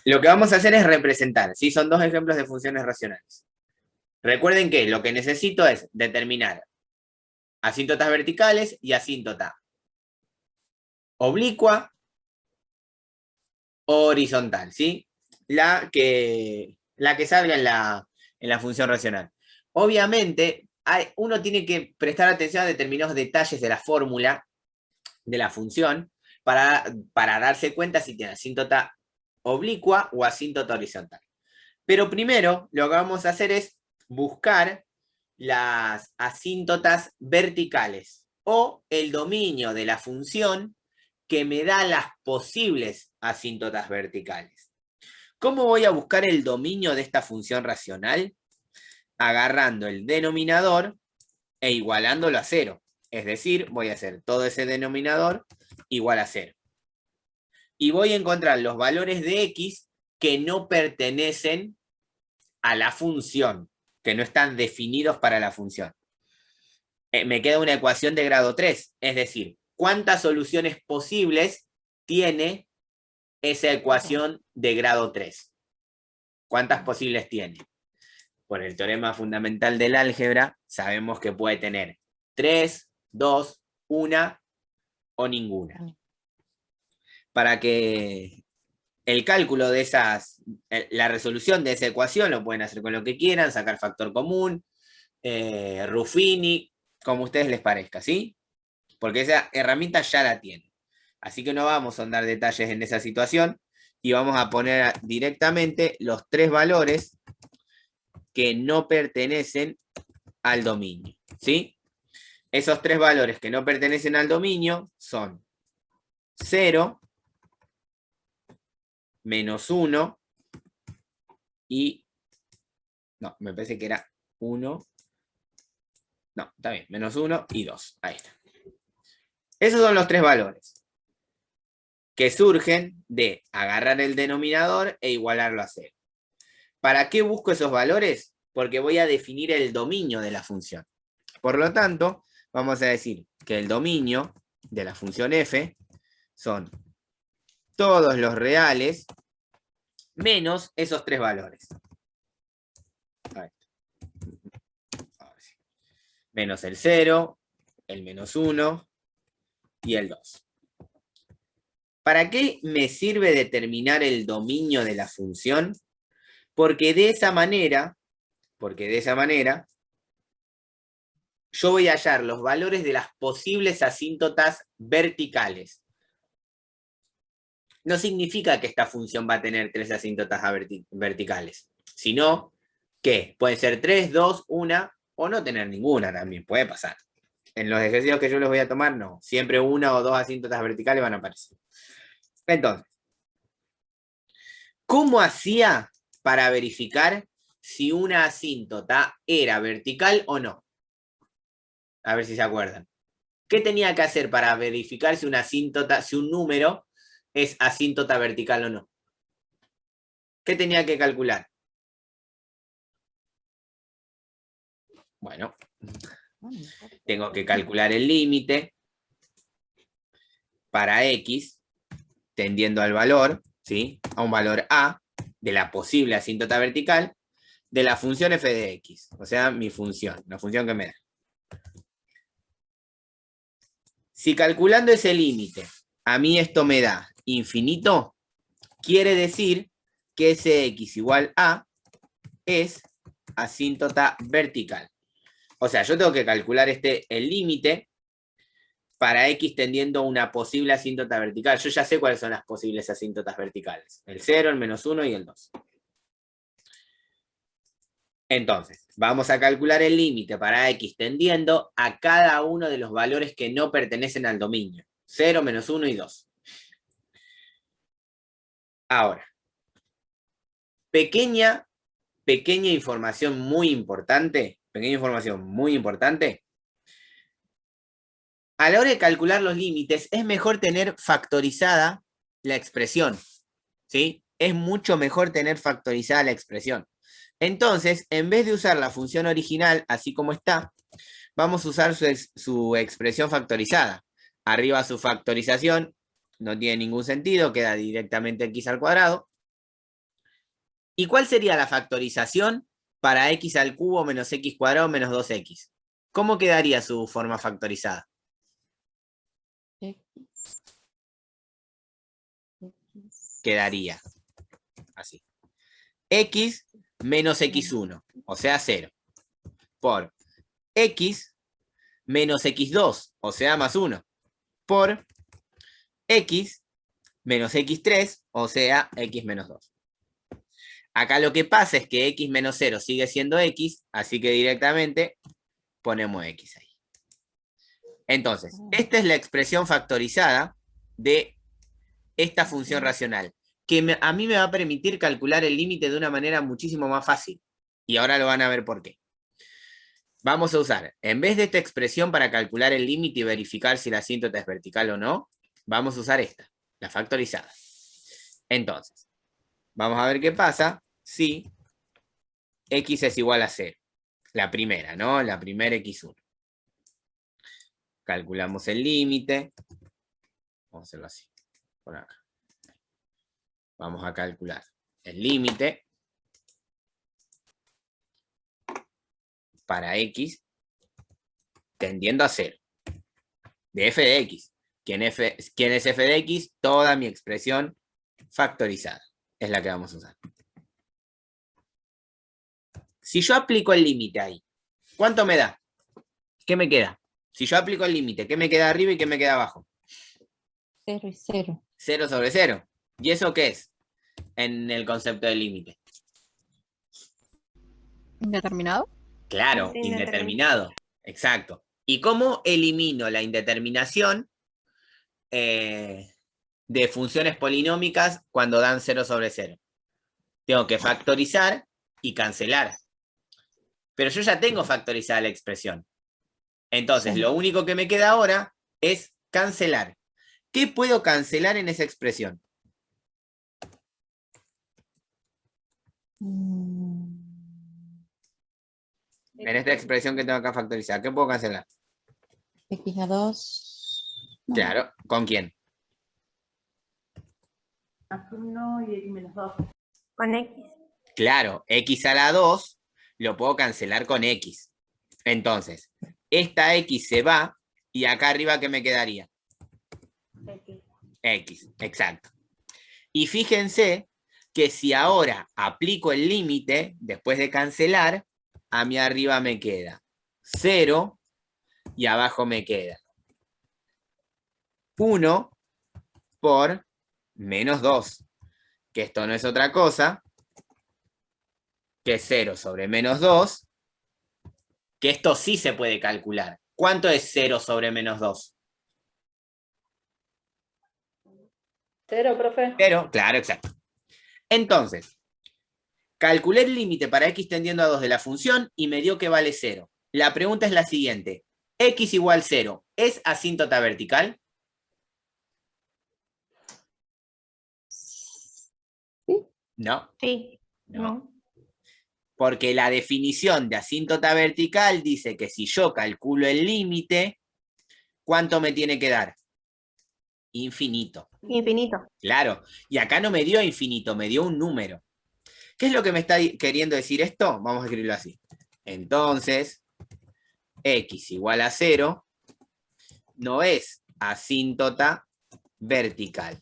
Lo que vamos a hacer es representar, ¿sí? Son dos ejemplos de funciones racionales. Recuerden que lo que necesito es determinar asíntotas verticales y asíntota oblicua o horizontal, ¿sí? La que salga en la función racional. Obviamente, uno tiene que prestar atención a determinados detalles de la fórmula de la función para darse cuenta si tiene asíntota oblicua o asíntota horizontal. Pero primero lo que vamos a hacer es buscar las asíntotas verticales o el dominio de la función que me da las posibles asíntotas verticales. ¿Cómo voy a buscar el dominio de esta función racional? Agarrando el denominador e igualándolo a cero. Es decir, voy a hacer todo ese denominador igual a cero. Y voy a encontrar los valores de x que no pertenecen a la función, que no están definidos para la función. Me queda una ecuación de grado 3, es decir, ¿cuántas soluciones posibles tiene esa ecuación de grado 3? ¿Cuántas posibles tiene? Por el teorema fundamental del álgebra, sabemos que puede tener 3, 2, 1 o ninguna. Para que el cálculo de la resolución de esa ecuación lo pueden hacer con lo que quieran, sacar factor común, Ruffini, como a ustedes les parezca, ¿sí? Porque esa herramienta ya la tienen. Así que no vamos a ahondar detalles en esa situación y vamos a poner directamente los tres valores que no pertenecen al dominio, ¿sí? Esos tres valores que no pertenecen al dominio son 0, menos 1 y... No, me parece que era 1. No, está bien, menos 1 y 2. Ahí está. Esos son los tres valores que surgen de agarrar el denominador e igualarlo a 0. ¿Para qué busco esos valores? Porque voy a definir el dominio de la función. Por lo tanto, vamos a decir que el dominio de la función f son todos los reales menos esos tres valores. Menos el 0, el menos 1 y el 2. ¿Para qué me sirve determinar el dominio de la función? Porque de esa manera, yo voy a hallar los valores de las posibles asíntotas verticales. No significa que esta función va a tener tres asíntotas verticales, sino que pueden ser 3, 2, 1 o no tener ninguna también, puede pasar. En los ejercicios que yo les voy a tomar, no. Siempre una o dos asíntotas verticales van a aparecer. Entonces, ¿cómo hacía para verificar si una asíntota era vertical o no? A ver si se acuerdan. ¿Qué tenía que hacer para verificar si una asíntota, si un número es asíntota vertical o no? ¿Qué tenía que calcular? Bueno, tengo que calcular el límite para x tendiendo al valor, ¿sí? A un valor a de la posible asíntota vertical de la función f de x, o sea, mi función, la función que me da. Si calculando ese límite a mí esto me da infinito, quiere decir que ese x igual a es asíntota vertical. O sea, yo tengo que calcular el límite para x tendiendo a una posible asíntota vertical. Yo ya sé cuáles son las posibles asíntotas verticales. El 0, el menos 1 y el 2. Entonces, vamos a calcular el límite para x tendiendo a cada uno de los valores que no pertenecen al dominio. 0, menos 1 y 2. Ahora, pequeña información muy importante. A la hora de calcular los límites, es mejor tener factorizada la expresión, ¿sí? Es mucho mejor tener factorizada la expresión. Entonces, en vez de usar la función original, así como está, vamos a usar su expresión factorizada. Arriba su factorización no tiene ningún sentido, queda directamente x al cuadrado. ¿Y cuál sería la factorización para x al cubo menos x cuadrado menos 2x? ¿Cómo quedaría su forma factorizada? Quedaría así. X menos x1, o sea 0, por x menos x2, o sea más 1, por x menos x3, o sea x menos 2. Acá lo que pasa es que x menos 0 sigue siendo x, así que directamente ponemos x ahí. Entonces, esta es la expresión factorizada de esta función racional, que a mí me va a permitir calcular el límite de una manera muchísimo más fácil. Y ahora lo van a ver por qué. Vamos a usar, en vez de esta expresión para calcular el límite y verificar si la asíntota es vertical o no, vamos a usar esta, la factorizada. Entonces, vamos a ver qué pasa si x es igual a 0. La primera, ¿no? La primera x1. Calculamos el límite. Vamos a hacerlo así, por acá. Vamos a calcular el límite para x tendiendo a 0. De f de x. ¿Quién es f de x? Toda mi expresión factorizada. Es la que vamos a usar. Si yo aplico el límite ahí, ¿cuánto me da? ¿Qué me queda? Si yo aplico el límite, ¿qué me queda arriba y qué me queda abajo? 0 y 0. 0 sobre 0. ¿Y eso qué es en el concepto del límite? ¿Indeterminado? Claro, Sí, indeterminado. Exacto. ¿Y cómo elimino la indeterminación de funciones polinómicas cuando dan 0 sobre 0? Tengo que factorizar y cancelar. Pero yo ya tengo factorizada la expresión. Entonces, Sí. lo único que me queda ahora es cancelar. ¿Qué puedo cancelar en esa expresión? En esta expresión que tengo acá factorizada, ¿qué puedo cancelar? X a 2. Claro, ¿con quién? X1 y X menos 2. Con X. Claro, x a la 2 lo puedo cancelar con x. Entonces, esta x se va y acá arriba, ¿qué me quedaría? X. X, exacto. Y fíjense que si ahora aplico el límite, después de cancelar, a mí arriba me queda 0 y abajo me queda 1 por menos 2, que esto no es otra cosa que 0 sobre menos 2, que esto sí se puede calcular. ¿Cuánto es 0 sobre menos 2? 0, profe. 0, claro, exacto. Entonces, calculé el límite para x tendiendo a 2 de la función y me dio que vale 0. La pregunta es la siguiente. X igual 0, ¿es asíntota vertical? ¿Sí? No. Sí. No. Porque la definición de asíntota vertical dice que si yo calculo el límite, ¿cuánto me tiene que dar? Infinito. Infinito. Claro. Y acá no me dio infinito, me dio un número. ¿Qué es lo que me está queriendo decir esto? Vamos a escribirlo así. Entonces, x igual a 0 no es asíntota vertical.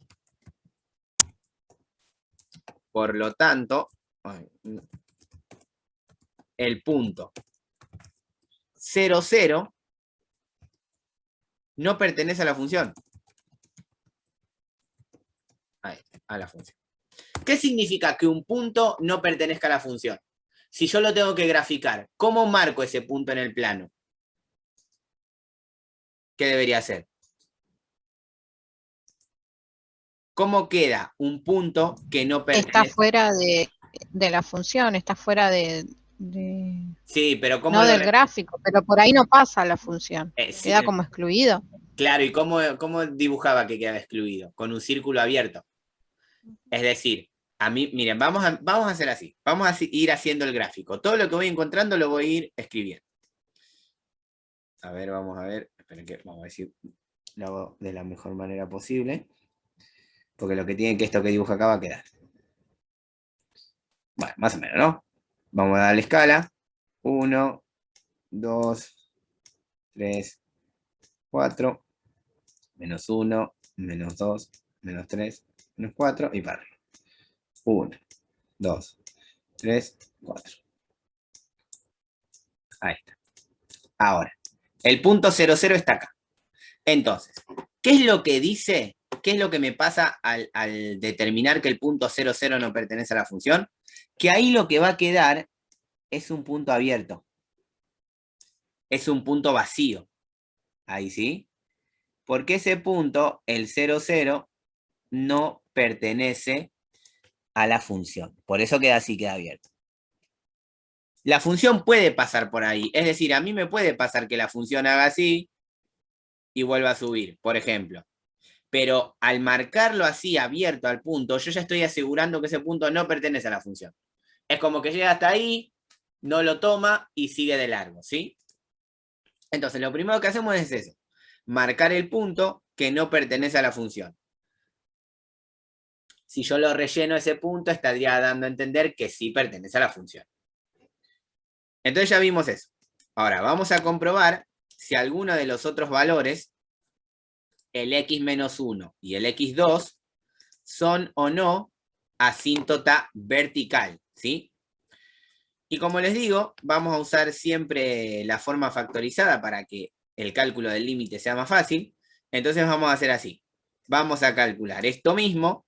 Por lo tanto, el punto 0, 0 no pertenece a la función. Ahí, a la función. ¿Qué significa que un punto no pertenezca a la función? Si yo lo tengo que graficar, ¿cómo marco ese punto en el plano? ¿Qué debería hacer? ¿Cómo queda un punto que no pertenece? Está fuera de la función, está fuera de Sí, pero ¿cómo no lo... del gráfico, pero por ahí no pasa la función. sí, Queda como excluido. claro, ¿y cómo dibujaba que quedaba excluido? Con un círculo abierto. Es decir, a mí, miren, vamos a hacer así. Vamos a ir haciendo el gráfico. Todo lo que voy encontrando lo voy a ir escribiendo. A ver, vamos a ver. Esperen que vamos a ver si lo hago de la mejor manera posible. Porque lo que tiene que esto que dibuja acá va a quedar. Bueno, más o menos, ¿no? Vamos a darle escala. 1, 2, 3, 4, menos 1, menos 2, menos 3, menos 4 y para arriba. 1, 2, 3, 4. Ahí está. Ahora, el punto 0, 0 está acá. Entonces, ¿qué es lo que dice? ¿Qué es lo que me pasa al determinar que el punto 0, 0 no pertenece a la función? Que ahí lo que va a quedar es un punto abierto. Es un punto vacío. Ahí sí. Porque ese punto, el 0, 0, no pertenece a la función. Por eso queda así, queda abierto. La función puede pasar por ahí. Es decir, a mí me puede pasar que la función haga así y vuelva a subir, por ejemplo. Pero al marcarlo así, abierto al punto, yo ya estoy asegurando que ese punto no pertenece a la función. Es como que llega hasta ahí, no lo toma y sigue de largo, ¿sí? Entonces, lo primero que hacemos es eso. Marcar el punto que no pertenece a la función. Si yo lo relleno ese punto, estaría dando a entender que sí pertenece a la función. Entonces ya vimos eso. Ahora, vamos a comprobar si alguno de los otros valores, el x-1 y el x2, son o no asíntota vertical, ¿sí? Y como les digo, vamos a usar siempre la forma factorizada para que el cálculo del límite sea más fácil. Entonces vamos a hacer así. Vamos a calcular esto mismo,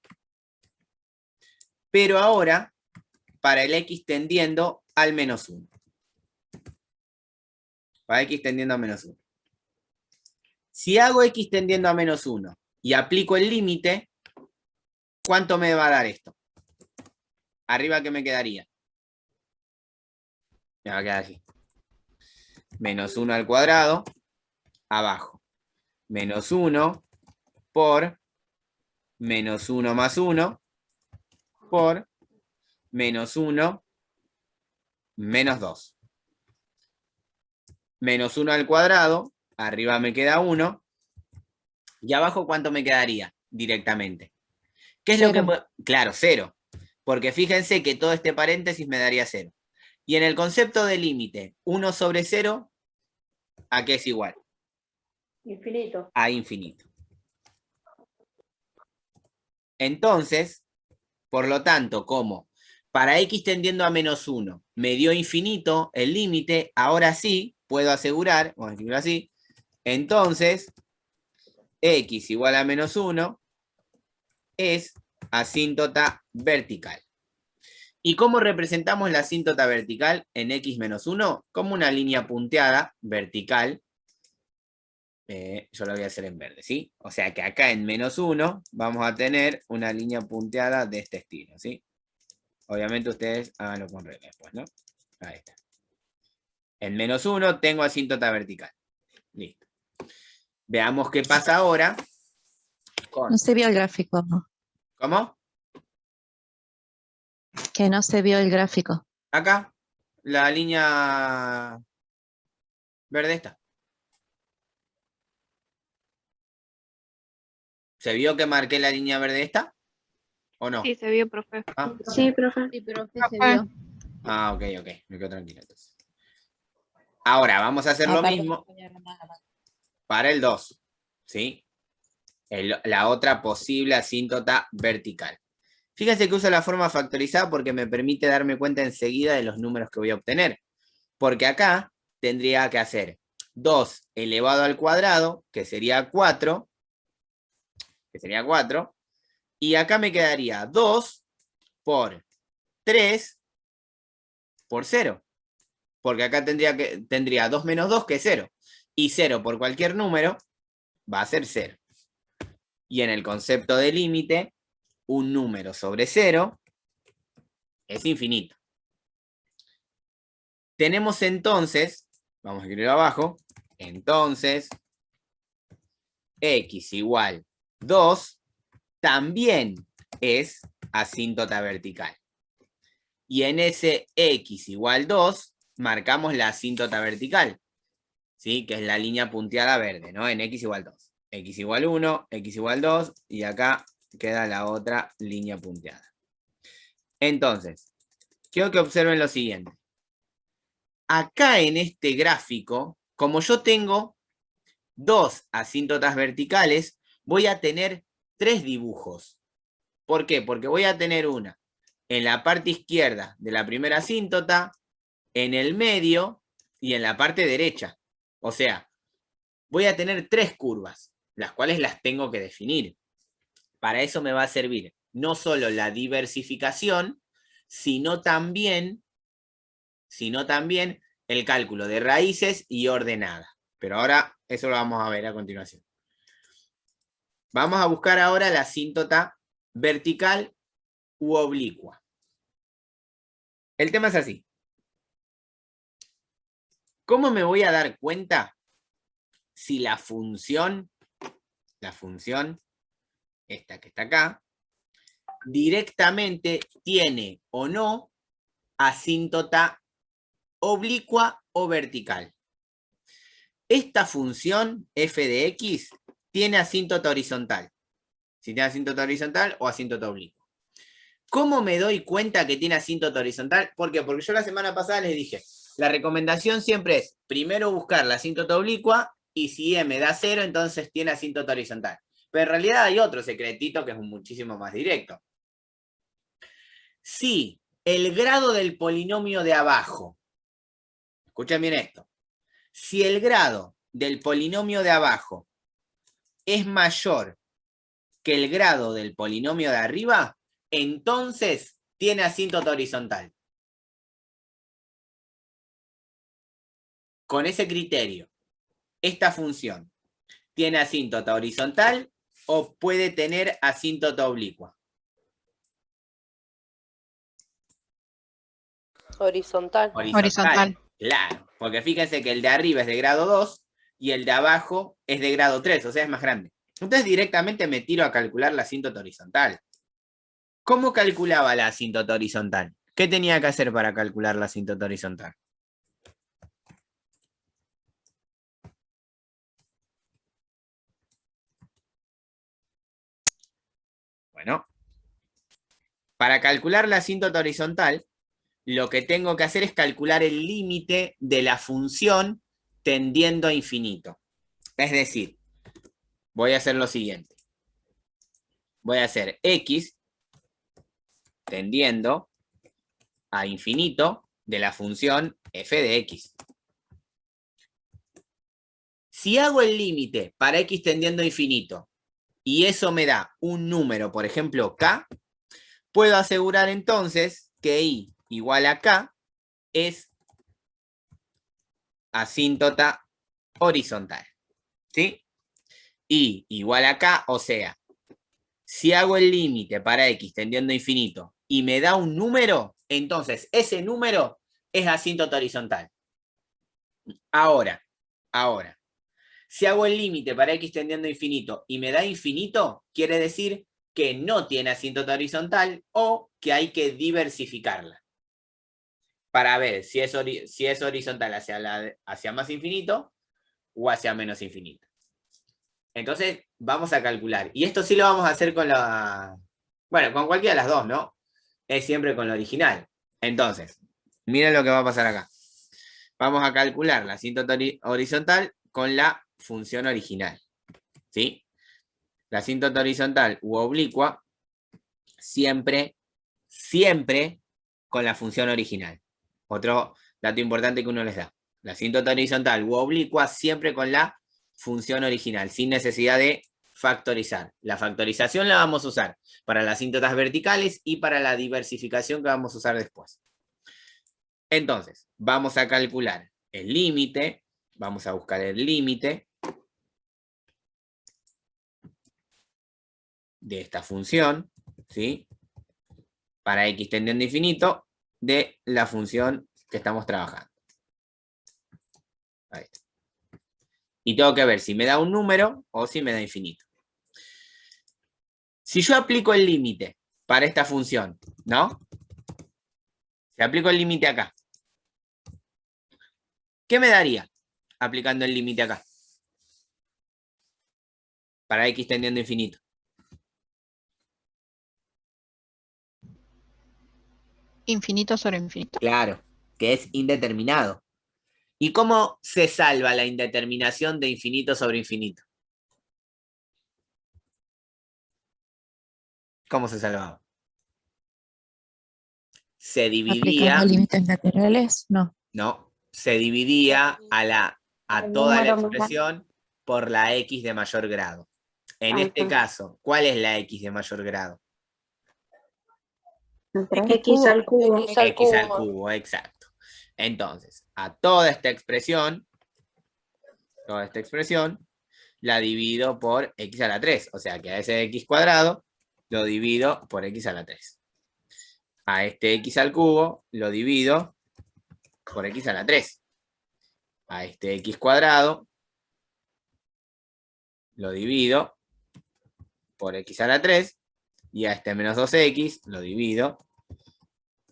pero ahora para el x tendiendo al menos 1. Para x tendiendo a menos 1. Si hago x tendiendo a menos 1 y aplico el límite, ¿cuánto me va a dar esto? Arriba, ¿qué me quedaría? Me va a quedar así. Menos 1 al cuadrado, abajo. Menos 1 por menos 1 más 1 por menos 1 menos 2. Menos 1 al cuadrado, arriba me queda 1. ¿Y abajo cuánto me quedaría directamente? ¿Qué es Cero. lo que...? Claro, 0. Porque fíjense que todo este paréntesis me daría 0. Y en el concepto de límite, 1 sobre 0, ¿a qué es igual? Infinito. A infinito. Entonces, por lo tanto, como para x tendiendo a menos 1 me dio infinito el límite, ahora sí puedo asegurar, vamos a escribirlo así, entonces x igual a menos 1 es asíntota vertical. ¿Y cómo representamos la asíntota vertical en x menos 1? Como una línea punteada vertical. Yo lo voy a hacer en verde, ¿sí? O sea que acá en menos 1 vamos a tener una línea punteada de este estilo, ¿sí? Obviamente ustedes háganlo con regla después, ¿no? Ahí está. En menos 1 tengo asíntota vertical. Listo. Veamos qué pasa ahora con... No se vio el gráfico. ¿Cómo? Que no se vio el gráfico. Acá, la línea verde está. ¿Se vio que marqué la línea verde esta? ¿O no? Sí, se vio, profe. Ah, Sí, profe. Sí, profe, se vio. ok, me quedo tranquilo entonces. Ahora, vamos a hacer lo mismo para el 2, ¿sí? La otra posible asíntota vertical. Fíjense que uso la forma factorizada porque me permite darme cuenta enseguida de los números que voy a obtener. Porque acá tendría que hacer 2 elevado al cuadrado, que sería 4, y acá me quedaría 2 por 3 por 0. Porque acá tendría 2 menos 2, que es 0. Y 0 por cualquier número va a ser 0. Y en el concepto de límite, un número sobre 0 es infinito. Tenemos entonces, vamos a escribirlo abajo, entonces x igual 2 también es asíntota vertical. Y en ese x igual 2 marcamos la asíntota vertical, ¿sí? Que es la línea punteada verde, ¿no? En x igual 2. X igual 1, x igual 2, y acá queda la otra línea punteada. Entonces, quiero que observen lo siguiente. Acá en este gráfico, como yo tengo dos asíntotas verticales, voy a tener tres dibujos. ¿Por qué? Porque voy a tener una en la parte izquierda de la primera asíntota, en el medio y en la parte derecha. O sea, voy a tener tres curvas, las cuales las tengo que definir. Para eso me va a servir no solo la diversificación, sino también el cálculo de raíces y ordenada. Pero ahora eso lo vamos a ver a continuación. Vamos a buscar ahora la asíntota vertical u oblicua. El tema es así. ¿Cómo me voy a dar cuenta si la función, esta que está acá, directamente tiene o no asíntota oblicua o vertical? Esta función f de x tiene asíntota horizontal. Si tiene asíntota horizontal o asíntota oblicua. ¿Cómo me doy cuenta que tiene asíntota horizontal? ¿Por qué? Porque yo la semana pasada les dije, la recomendación siempre es primero buscar la asíntota oblicua y si m da 0, entonces tiene asíntota horizontal. Pero en realidad hay otro secretito que es muchísimo más directo. Si el grado del polinomio de abajo, escuchen bien esto, si el grado del polinomio de abajo es mayor que el grado del polinomio de arriba, entonces tiene asíntota horizontal. Con ese criterio, esta función tiene asíntota horizontal o puede tener asíntota oblicua. Horizontal. Horizontal. Claro, porque fíjense que el de arriba es de grado 2 y el de abajo es de grado 3, o sea, es más grande. Entonces directamente me tiro a calcular la asíntota horizontal. ¿Cómo calculaba la asíntota horizontal? ¿Qué tenía que hacer para calcular la asíntota horizontal? Bueno, para calcular la asíntota horizontal, lo que tengo que hacer es calcular el límite de la función tendiendo a infinito. Es decir, voy a hacer lo siguiente. Voy a hacer x tendiendo a infinito de la función f de x. Si hago el límite para x tendiendo a infinito y eso me da un número, por ejemplo, k, puedo asegurar entonces que y igual a k es asíntota horizontal. ¿Sí? Y igual a k, o sea, si hago el límite para x tendiendo a infinito y me da un número, entonces ese número es asíntota horizontal. Ahora, si hago el límite para x tendiendo a infinito y me da infinito, quiere decir que no tiene asíntota horizontal o que hay que diversificarla para ver si es horizontal hacia más infinito o hacia menos infinito. Entonces, vamos a calcular. Y esto sí lo vamos a hacer con con cualquiera de las dos, ¿no? Es siempre con la original. Entonces, miren lo que va a pasar acá. Vamos a calcular la asíntota horizontal con la función original. ¿Sí? La asíntota horizontal u oblicua siempre con la función original. Otro dato importante que uno les da. La asíntota horizontal u oblicua siempre con la función original, sin necesidad de factorizar. La factorización la vamos a usar para las asíntotas verticales y para la diversificación que vamos a usar después. Entonces, vamos a calcular el límite, vamos a buscar el límite de esta función, ¿sí? Para x tendiendo a infinito de la función que estamos trabajando. Ahí está. Y tengo que ver si me da un número o si me da infinito. Si yo aplico el límite para esta función, ¿no? Si aplico el límite acá, ¿qué me daría aplicando el límite acá? Para x tendiendo a infinito. Infinito sobre infinito. Claro, que es indeterminado. ¿Y cómo se salva la indeterminación de infinito sobre infinito? ¿Cómo se salvaba? Se dividía, ¿Aplicando límites naturales? No. ¿no? Se dividía a El toda la número más expresión por la x de mayor grado. En este alto. caso, ¿cuál es la x de mayor grado? X al cubo. X al cubo, exacto. Entonces, a toda esta expresión, la divido por x a la 3. O sea que a ese x cuadrado lo divido por x a la 3. A este x al cubo lo divido por x a la 3. A este x cuadrado lo divido por x a la 3. Y a este menos 2x lo divido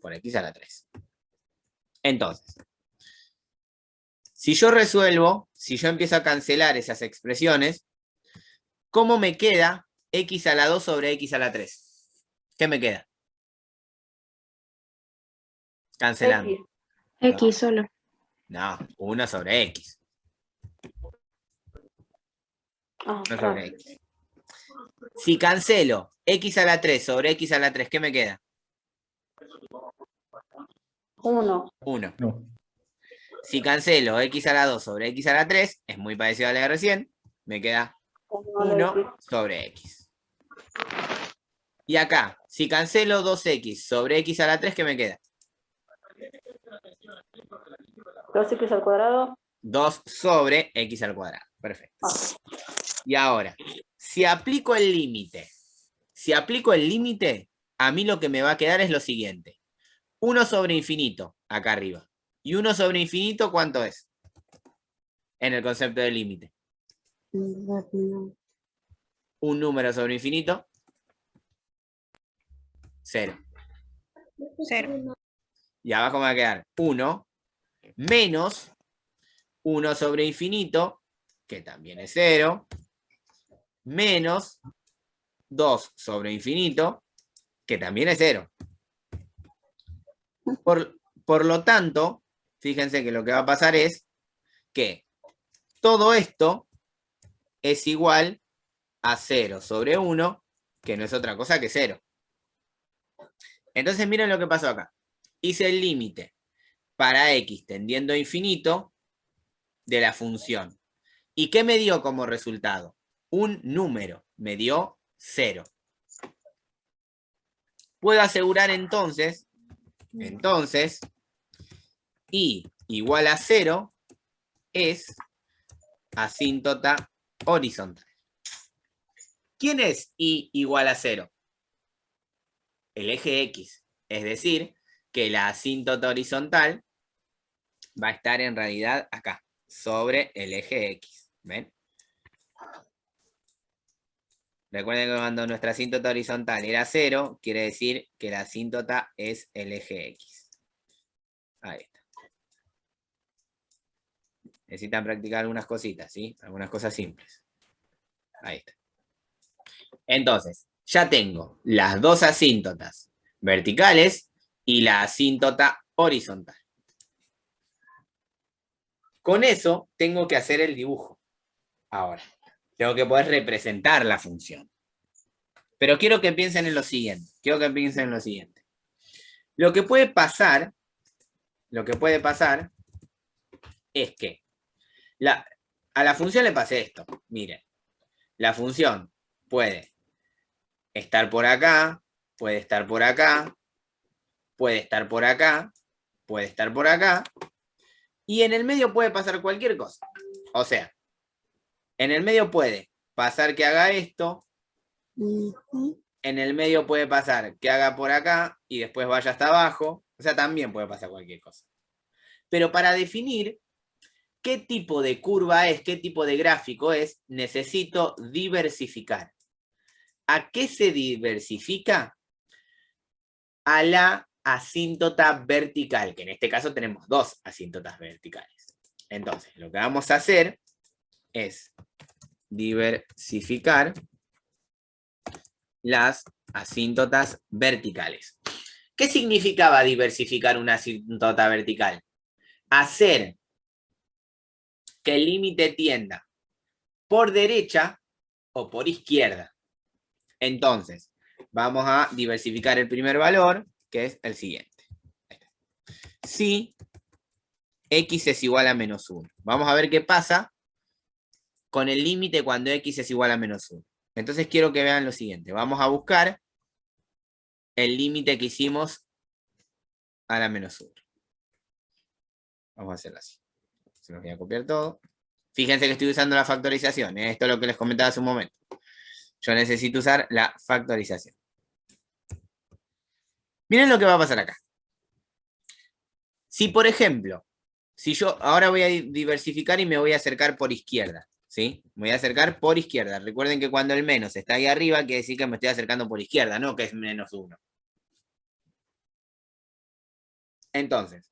por x a la 3. Entonces, si yo empiezo a cancelar esas expresiones, ¿cómo me queda x a la 2 sobre x a la 3? ¿Qué me queda? Cancelando. X solo. No, 1 sobre x. Ah, 1 claro. sobre x. Si cancelo x a la 3 sobre x a la 3, ¿qué me queda? 1. 1. Si cancelo x a la 2 sobre x a la 3, es muy parecido a la de recién, me queda 1 sobre x. Y acá, si cancelo 2x sobre x a la 3, ¿qué me queda? 2x al cuadrado. 2 sobre x al cuadrado. Perfecto. Y ahora, si aplico el límite, a mí lo que me va a quedar es lo siguiente. 1 sobre infinito, acá arriba. ¿Y 1 sobre infinito cuánto es? En el concepto de límite. Un número sobre infinito. 0. 0. Y abajo me va a quedar 1 menos 1 sobre infinito, que también es 0, menos 2 sobre infinito, que también es 0. Por lo tanto, fíjense que lo que va a pasar es que todo esto es igual a 0 sobre 1, que no es otra cosa que 0. Entonces miren lo que pasó acá. Hice el límite para x tendiendo a infinito de la función. ¿Y qué me dio como resultado? Un número. Me dio 0. Puedo asegurar entonces, y igual a 0 es asíntota horizontal. ¿Quién es y igual a 0? El eje X. Es decir, que la asíntota horizontal va a estar en realidad acá, sobre el eje X. ¿Ven? Recuerden que cuando nuestra asíntota horizontal era 0, quiere decir que la asíntota es el eje X. Ahí está. Necesitan practicar algunas cositas, ¿sí? Algunas cosas simples. Ahí está. Entonces, ya tengo las dos asíntotas verticales y la asíntota horizontal. Con eso tengo que hacer el dibujo. Ahora, tengo que poder representar la función. Pero quiero que piensen en lo siguiente. Lo que puede pasar es que a la función le pase esto. Miren, la función puede estar por acá, puede estar por acá, puede estar por acá, puede estar por acá, y en el medio puede pasar cualquier cosa. O sea, en el medio puede pasar que haga esto, en el medio puede pasar que haga por acá y después vaya hasta abajo, o sea, también puede pasar cualquier cosa. Pero para definir qué tipo de curva es, qué tipo de gráfico es, necesito diversificar. ¿A qué se diversifica? A la asíntota vertical, que en este caso tenemos dos asíntotas verticales. Entonces, lo que vamos a hacer es diversificar las asíntotas verticales. ¿Qué significaba diversificar una asíntota vertical? Hacer que el límite tienda por derecha o por izquierda. Entonces, vamos a diversificar el primer valor, que es el siguiente. Si x es igual a menos 1. Vamos a ver qué pasa con el límite cuando x es igual a menos 1. Entonces quiero que vean lo siguiente. Vamos a buscar el límite que hicimos a la menos 1. Vamos a hacerlo así. Se los voy a copiar todo. Fíjense que estoy usando la factorización. Esto es lo que les comentaba hace un momento. Yo necesito usar la factorización. Miren lo que va a pasar acá. Si, por ejemplo, si yo ahora voy a diversificar y me voy a acercar por izquierda, ¿sí? Me voy a acercar por izquierda. Recuerden que cuando el menos está ahí arriba, quiere decir que me estoy acercando por izquierda, no que es menos 1. Entonces,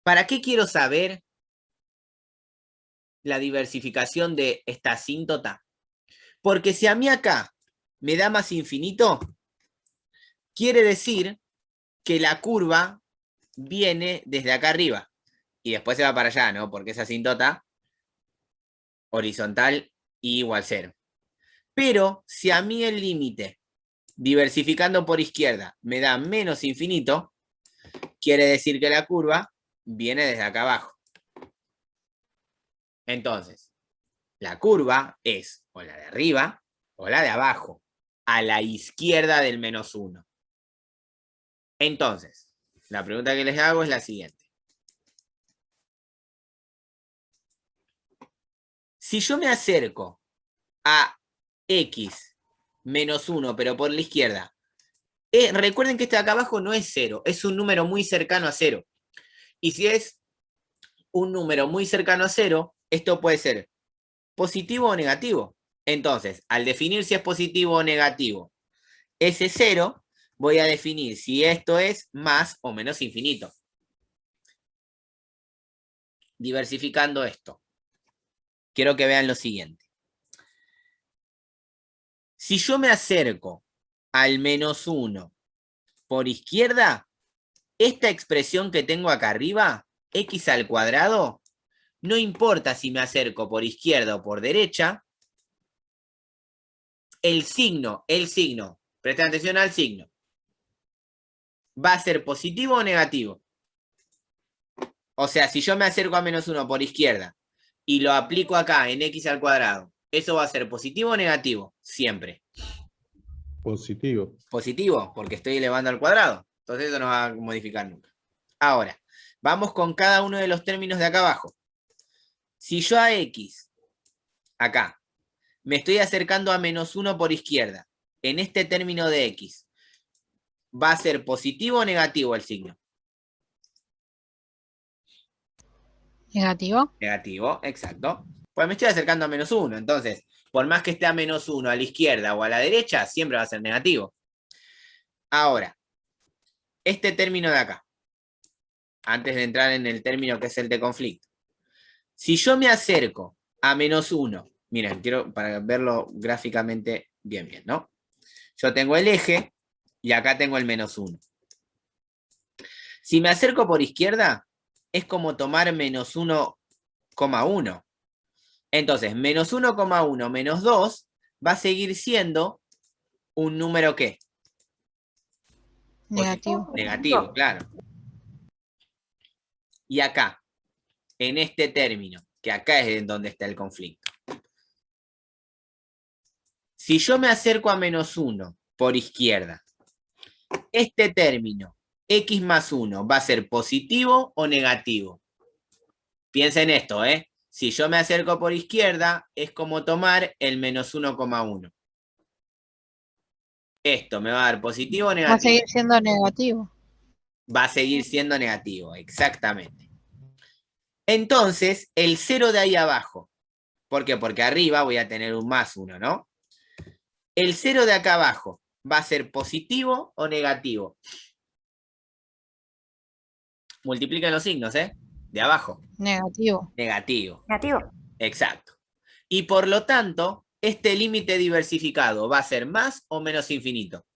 ¿para qué quiero saber la diversificación de esta asíntota? Porque si a mí acá me da más infinito, quiere decir que la curva viene desde acá arriba y después se va para allá, ¿no? Porque es asíntota horizontal y igual 0. Pero si a mí el límite diversificando por izquierda me da menos infinito, quiere decir que la curva viene desde acá abajo. Entonces, la curva es o la de arriba o la de abajo, a la izquierda del menos 1. Entonces, la pregunta que les hago es la siguiente. Si yo me acerco a x menos 1, pero por la izquierda, recuerden que este de acá abajo no es 0, es un número muy cercano a 0. Y si es un número muy cercano a 0, esto puede ser positivo o negativo. Entonces, al definir si es positivo o negativo, ese 0, voy a definir si esto es más o menos infinito. Diversificando esto, quiero que vean lo siguiente. Si yo me acerco al menos 1 por izquierda, esta expresión que tengo acá arriba, x al cuadrado, no importa si me acerco por izquierda o por derecha, el signo, presten atención al signo, va a ser positivo o negativo. O sea, si yo me acerco a menos 1 por izquierda y lo aplico acá en x al cuadrado, ¿eso va a ser positivo o negativo? Siempre. Positivo. Positivo, porque estoy elevando al cuadrado. Entonces eso no va a modificar nunca. Ahora, vamos con cada uno de los términos de acá abajo. Si yo a x, acá, me estoy acercando a menos 1 por izquierda, en este término de x, ¿va a ser positivo o negativo el signo? Negativo. Negativo, exacto. Pues me estoy acercando a menos 1, entonces, por más que esté a menos 1 a la izquierda o a la derecha, siempre va a ser negativo. Ahora, este término de acá, antes de entrar en el término que es el de conflicto. Si yo me acerco a menos 1, miren, quiero para verlo gráficamente bien, ¿no? Yo tengo el eje y acá tengo el menos 1. Si me acerco por izquierda, es como tomar menos 1,1. Entonces, menos 1,1 menos 2 va a seguir siendo un número ¿qué? Negativo. Negativo, claro. Y acá, en este término, que acá es en donde está el conflicto. Si yo me acerco a menos 1 por izquierda, este término, x más 1, ¿va a ser positivo o negativo? Piensen en esto, ¿eh? Si yo me acerco por izquierda, es como tomar el menos 1,1. Esto me va a dar positivo o negativo. Va a seguir siendo negativo. Va a seguir siendo negativo, exactamente. Entonces, el 0 de ahí abajo. ¿Por qué? Porque arriba voy a tener un más 1, ¿no? El 0 de acá abajo, ¿va a ser positivo o negativo? Multipliquen los signos, ¿eh? De abajo. Negativo. Negativo. Negativo. Exacto. Y por lo tanto, ¿este límite diversificado va a ser más o menos infinito?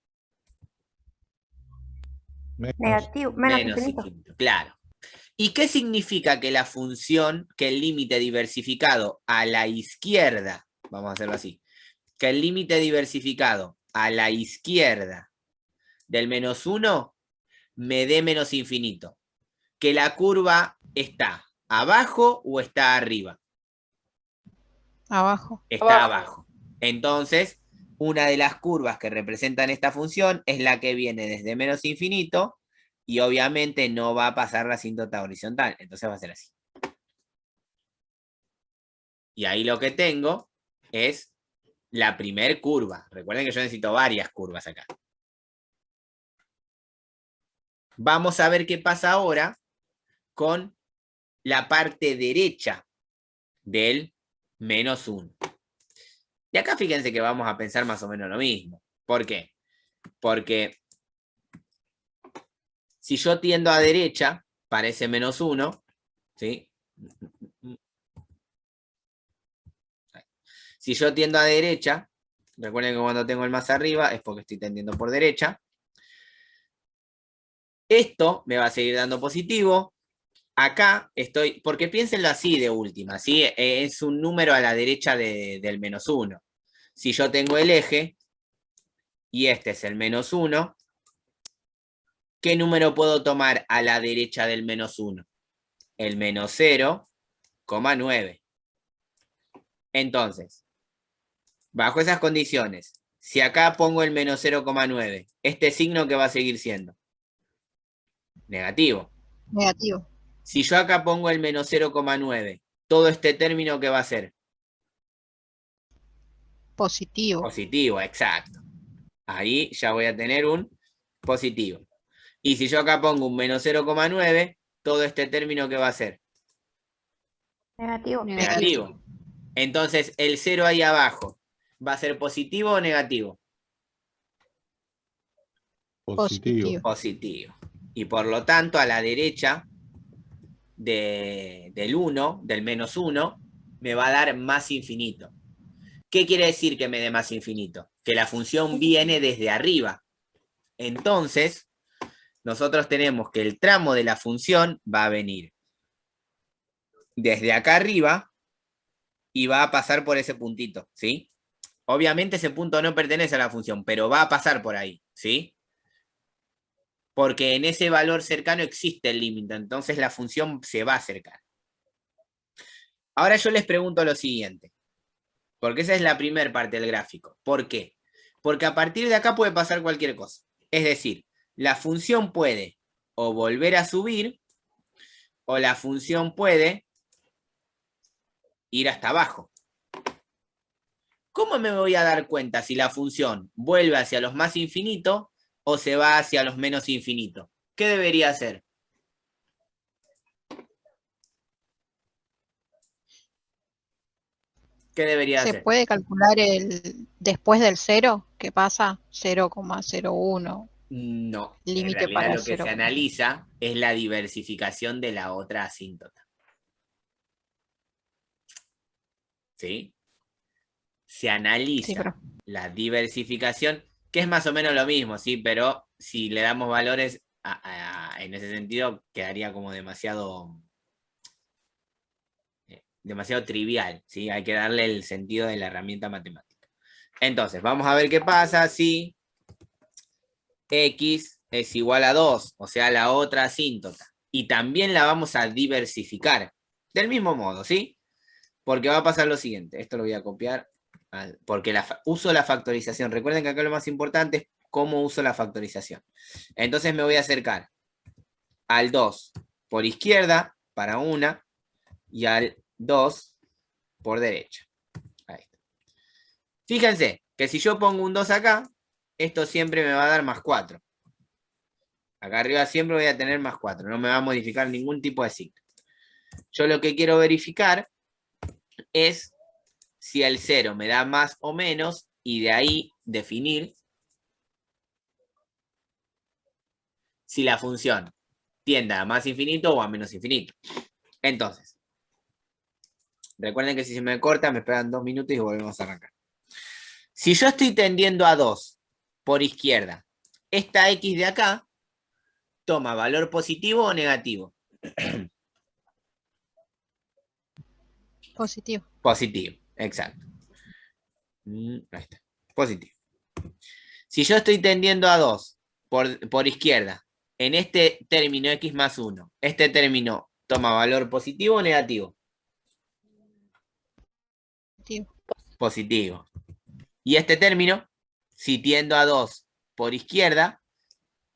Negativo, menos infinito. Claro. ¿Y qué significa que la función, que el límite diversificado a la izquierda, vamos a hacerlo así, que el límite diversificado a la izquierda del -1 me dé menos infinito? ¿Que la curva está abajo o está arriba? Abajo. Está abajo. Entonces, una de las curvas que representan esta función es la que viene desde menos infinito y obviamente no va a pasar la asíntota horizontal. Entonces va a ser así. Y ahí lo que tengo es la primer curva. Recuerden que yo necesito varias curvas acá. Vamos a ver qué pasa ahora con la parte derecha del -1. Y acá fíjense que vamos a pensar más o menos lo mismo. ¿Por qué? Porque si yo tiendo a derecha, parece -1, ¿sí? Si yo tiendo a derecha, recuerden que cuando tengo el más arriba es porque estoy tendiendo por derecha. Esto me va a seguir dando positivo. Acá estoy, porque piénsenlo así de última, ¿sí? Es un número a la derecha del -1. Si yo tengo el eje, y este es el -1, ¿qué número puedo tomar a la derecha del -1? El -0,9. Entonces, bajo esas condiciones, si acá pongo el -0,9, ¿este signo qué va a seguir siendo? Negativo. Negativo. Si yo acá pongo el -0,9, todo este término ¿qué va a ser? Positivo. Positivo, exacto. Ahí ya voy a tener un positivo. Y si yo acá pongo un -0,9, todo este término ¿qué va a ser? Negativo. Negativo. Entonces, el 0 ahí abajo, ¿va a ser positivo o negativo? Positivo. Positivo. Y por lo tanto, a la derecha del 1, del -1, me va a dar más infinito. ¿Qué quiere decir que me dé más infinito? Que la función viene desde arriba. Entonces, nosotros tenemos que el tramo de la función va a venir desde acá arriba y va a pasar por ese puntito, ¿sí? Obviamente ese punto no pertenece a la función, pero va a pasar por ahí, ¿sí? Porque en ese valor cercano existe el límite, entonces la función se va a acercar. Ahora yo les pregunto lo siguiente, porque esa es la primera parte del gráfico. ¿Por qué? Porque a partir de acá puede pasar cualquier cosa. Es decir, la función puede o volver a subir, o la función puede ir hasta abajo. ¿Cómo me voy a dar cuenta si la función vuelve hacia los más infinitos o se va hacia los menos infinitos? ¿Qué debería hacer? ¿Qué debería ¿Se hacer? puede calcular el después del 0? ¿Qué pasa? 0,01. No, en Límite realidad para lo que 0. se analiza es la diversificación de la otra asíntota. ¿Sí? Se analiza Sí, pero la diversificación, que es más o menos lo mismo, ¿sí? Pero si le damos valores en ese sentido, quedaría como demasiado trivial, ¿sí? Hay que darle el sentido de la herramienta matemática. Entonces, vamos a ver qué pasa si x es igual a 2, o sea, la otra asíntota. Y también la vamos a diversificar. Del mismo modo, ¿sí? Porque va a pasar lo siguiente. Esto lo voy a copiar. Porque uso la factorización. Recuerden que acá lo más importante es cómo uso la factorización. Entonces me voy a acercar al 2 por izquierda para una y al 2 por derecha. Ahí está. Fíjense que si yo pongo un 2 acá, esto siempre me va a dar más 4. Acá arriba siempre voy a tener más 4. No me va a modificar ningún tipo de signo. Yo lo que quiero verificar es si el 0 me da más o menos y de ahí definir si la función tiende a más infinito o a menos infinito. Entonces, recuerden que si se me corta me esperan 2 minutos y volvemos a arrancar. Si yo estoy tendiendo a 2 por izquierda, esta X de acá toma valor positivo o negativo. Positivo. Positivo, exacto. Ahí está, positivo. Si yo estoy tendiendo a 2 por izquierda, en este término X más 1, este término toma valor positivo o negativo. Positivo. Positivo. Y este término, si tiendo a 2 por izquierda,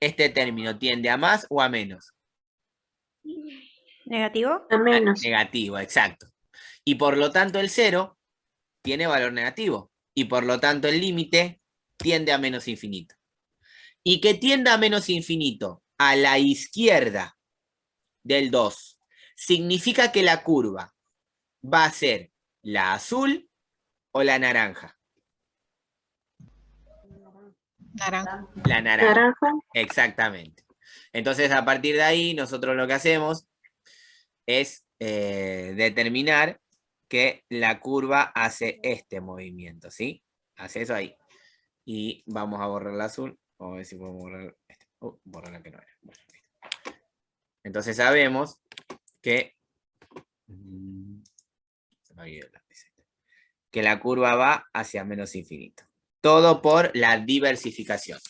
este término tiende a más o a menos. ¿Negativo? A menos. Negativo, exacto. Y por lo tanto el 0 tiene valor negativo. Y por lo tanto el límite tiende a menos infinito. Y que tienda a menos infinito a la izquierda del 2 significa que la curva va a ser la azul o la naranja. Naranja. La naranja. Naranja. Exactamente. Entonces, a partir de ahí, nosotros lo que hacemos es determinar que la curva hace este movimiento, ¿sí? Hace eso ahí. Y vamos a borrar el azul. Vamos a ver si podemos borrar este. Borrar la que no era. Bueno, entonces sabemos que la curva va hacia menos infinito. Todo por la diversificación.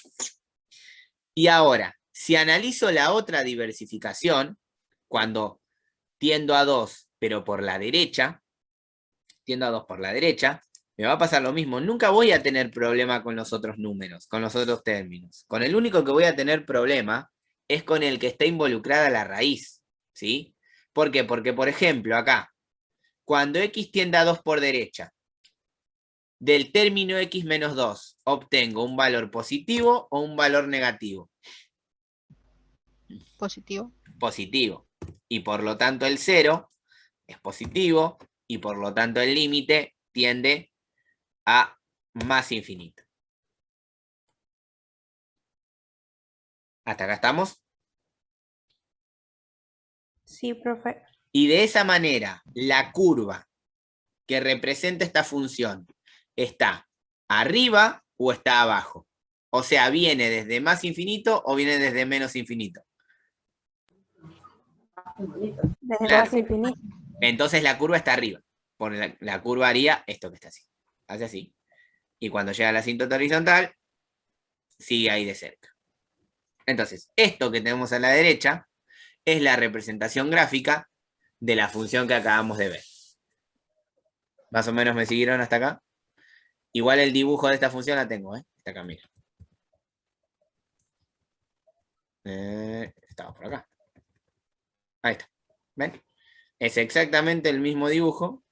Y ahora, si analizo la otra diversificación, cuando tiendo a 2, pero por la derecha, tiendo a 2 por la derecha, me va a pasar lo mismo. Nunca voy a tener problema con los otros números, con los otros términos. Con el único que voy a tener problema es con el que está involucrada la raíz, ¿sí? ¿Por qué? Porque, por ejemplo, acá, cuando X tiende a 2 por derecha, del término X menos 2, obtengo un valor positivo o un valor negativo. Positivo. Positivo. Y por lo tanto el 0 es positivo y por lo tanto el límite tiende a más infinito. ¿Hasta acá estamos? Sí, profe. Y de esa manera, la curva que representa esta función está arriba o está abajo. O sea, ¿viene desde más infinito o viene desde menos infinito? Desde Claro. más infinito. Entonces la curva está arriba. Por la curva haría esto que está así. Hace así. Y cuando llega a la asíntota horizontal, sigue ahí de cerca. Entonces, esto que tenemos a la derecha es la representación gráfica de la función que acabamos de ver. Más o menos me siguieron hasta acá. Igual el dibujo de esta función la tengo, Está acá, mira. Estaba por acá. Ahí está. ¿Ven? Es exactamente el mismo dibujo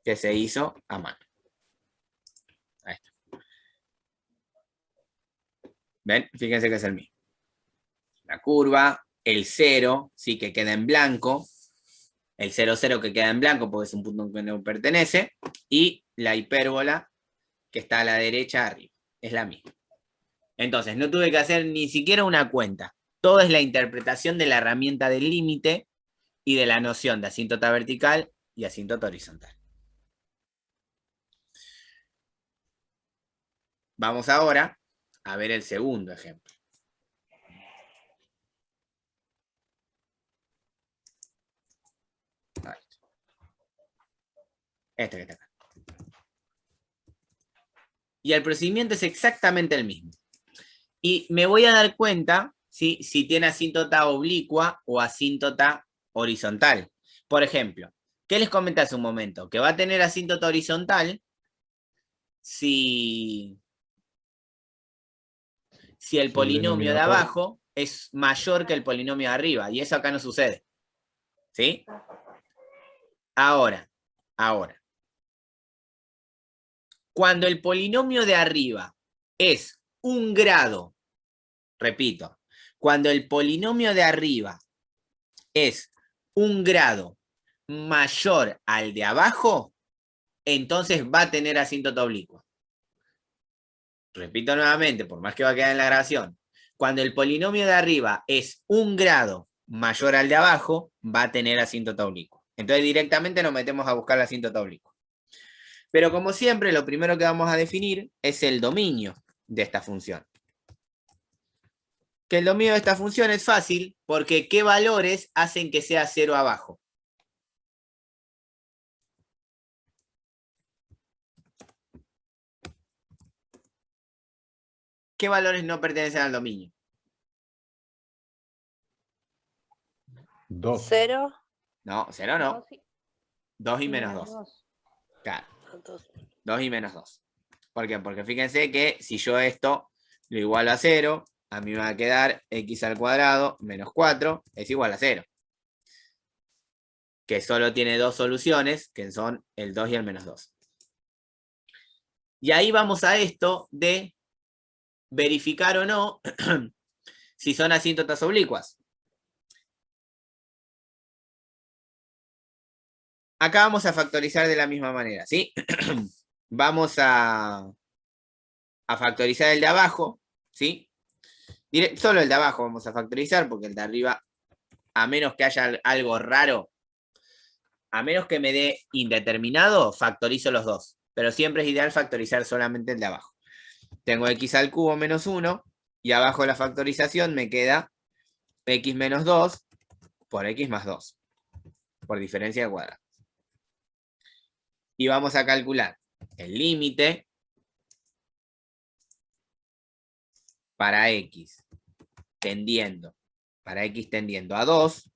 que se hizo a mano. Ahí está. ¿Ven? Fíjense que es el mismo. La curva, el 0, sí, que queda en blanco. El 0, 0 que queda en blanco porque es un punto que no pertenece. Y la hipérbola que está a la derecha arriba. Es la misma. Entonces, no tuve que hacer ni siquiera una cuenta. Todo es la interpretación de la herramienta del límite y de la noción de asíntota vertical y asíntota horizontal. Vamos ahora a ver el segundo ejemplo. Este que está acá. Y el procedimiento es exactamente el mismo. Y me voy a dar cuenta si tiene asíntota oblicua o asíntota horizontal. Por ejemplo, ¿qué les comenté hace un momento? Que va a tener asíntota horizontal si el polinomio de abajo es mayor que el polinomio de arriba. Y eso acá no sucede. ¿Sí? Ahora. Cuando el polinomio de arriba es un grado, repito, cuando el polinomio de arriba es un grado mayor al de abajo, entonces va a tener asíntota oblicua. Repito nuevamente, por más que va a quedar en la grabación. Cuando el polinomio de arriba es un grado mayor al de abajo, va a tener asíntota oblicua. Entonces directamente nos metemos a buscar la asíntota oblicua. Pero como siempre, lo primero que vamos a definir es el dominio de esta función. Que el dominio de esta función es fácil, porque ¿qué valores hacen que sea 0 abajo? ¿Qué valores no pertenecen al dominio? 2. 0. No, 0 no. 2 y menos 2. Claro. 2 y menos 2. ¿Por qué? Porque fíjense que si yo esto lo igualo a 0, a mí me va a quedar x al cuadrado menos 4 es igual a 0. Que solo tiene dos soluciones, que son el 2 y el menos 2. Y ahí vamos a esto de verificar o no si son asíntotas oblicuas. Acá vamos a factorizar de la misma manera, ¿sí? Vamos a factorizar el de abajo, ¿sí? Solo el de abajo vamos a factorizar, porque el de arriba, a menos que haya algo raro, a menos que me dé indeterminado, factorizo los dos. Pero siempre es ideal factorizar solamente el de abajo. Tengo x al cubo menos 1, y abajo de la factorización me queda x menos 2 por x más 2, por diferencia de cuadrado. Y vamos a calcular el límite para x tendiendo a 2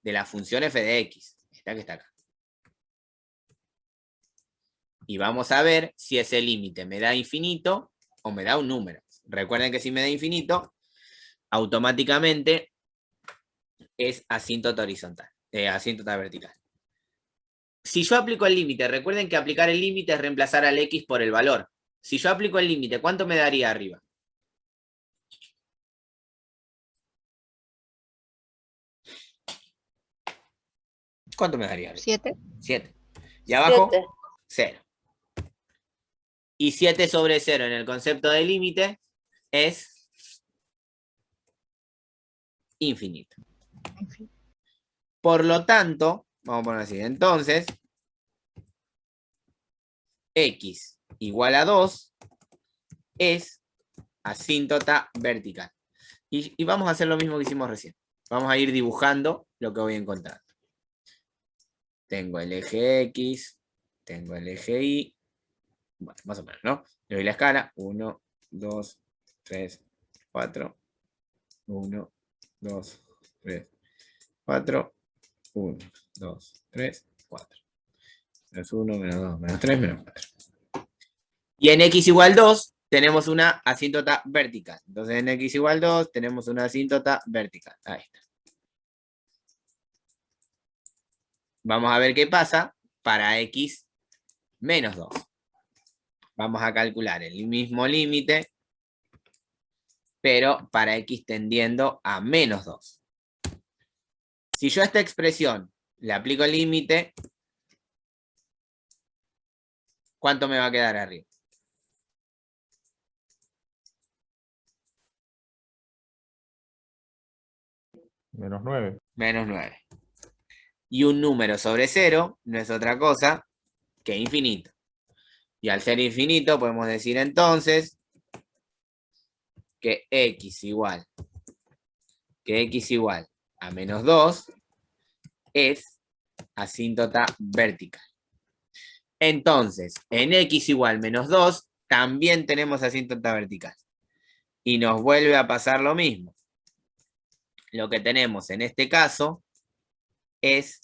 de la función f de x, esta que está acá. Y vamos a ver si ese límite me da infinito o me da un número. Recuerden que si me da infinito, automáticamente es asíntota horizontal, asíntota vertical. Si yo aplico el límite, recuerden que aplicar el límite es reemplazar al x por el valor. Si yo aplico el límite, ¿cuánto me daría arriba? ¿Cuánto me daría arriba? 7. 7. ¿Y abajo? 7. 0. Y 7 sobre 0 en el concepto de límite es infinito. Por lo tanto, vamos a poner así, entonces, x igual a 2 es asíntota vertical. Y vamos a hacer lo mismo que hicimos recién. Vamos a ir dibujando lo que voy encontrando. Tengo el eje X, tengo el eje Y. Bueno, más o menos, ¿no? Le doy la escala. 1, 2, 3, 4. 1, 2, 3, 4. 1, 2, 3, 4. Menos 1, menos 2, menos 3, menos 4. Y en x igual 2 tenemos una asíntota vertical. Entonces en x igual 2 tenemos una asíntota vertical. Ahí está. Vamos a ver qué pasa para x menos 2. Vamos a calcular el mismo límite, pero para x tendiendo a menos 2. Si yo a esta expresión le aplico el límite, ¿cuánto me va a quedar arriba? Menos 9. Menos 9. Y un número sobre 0 no es otra cosa que infinito. Y al ser infinito podemos decir entonces que x igual a menos 2 es asíntota vertical. Entonces, en x igual menos 2 también tenemos asíntota vertical. Y nos vuelve a pasar lo mismo. Lo que tenemos en este caso es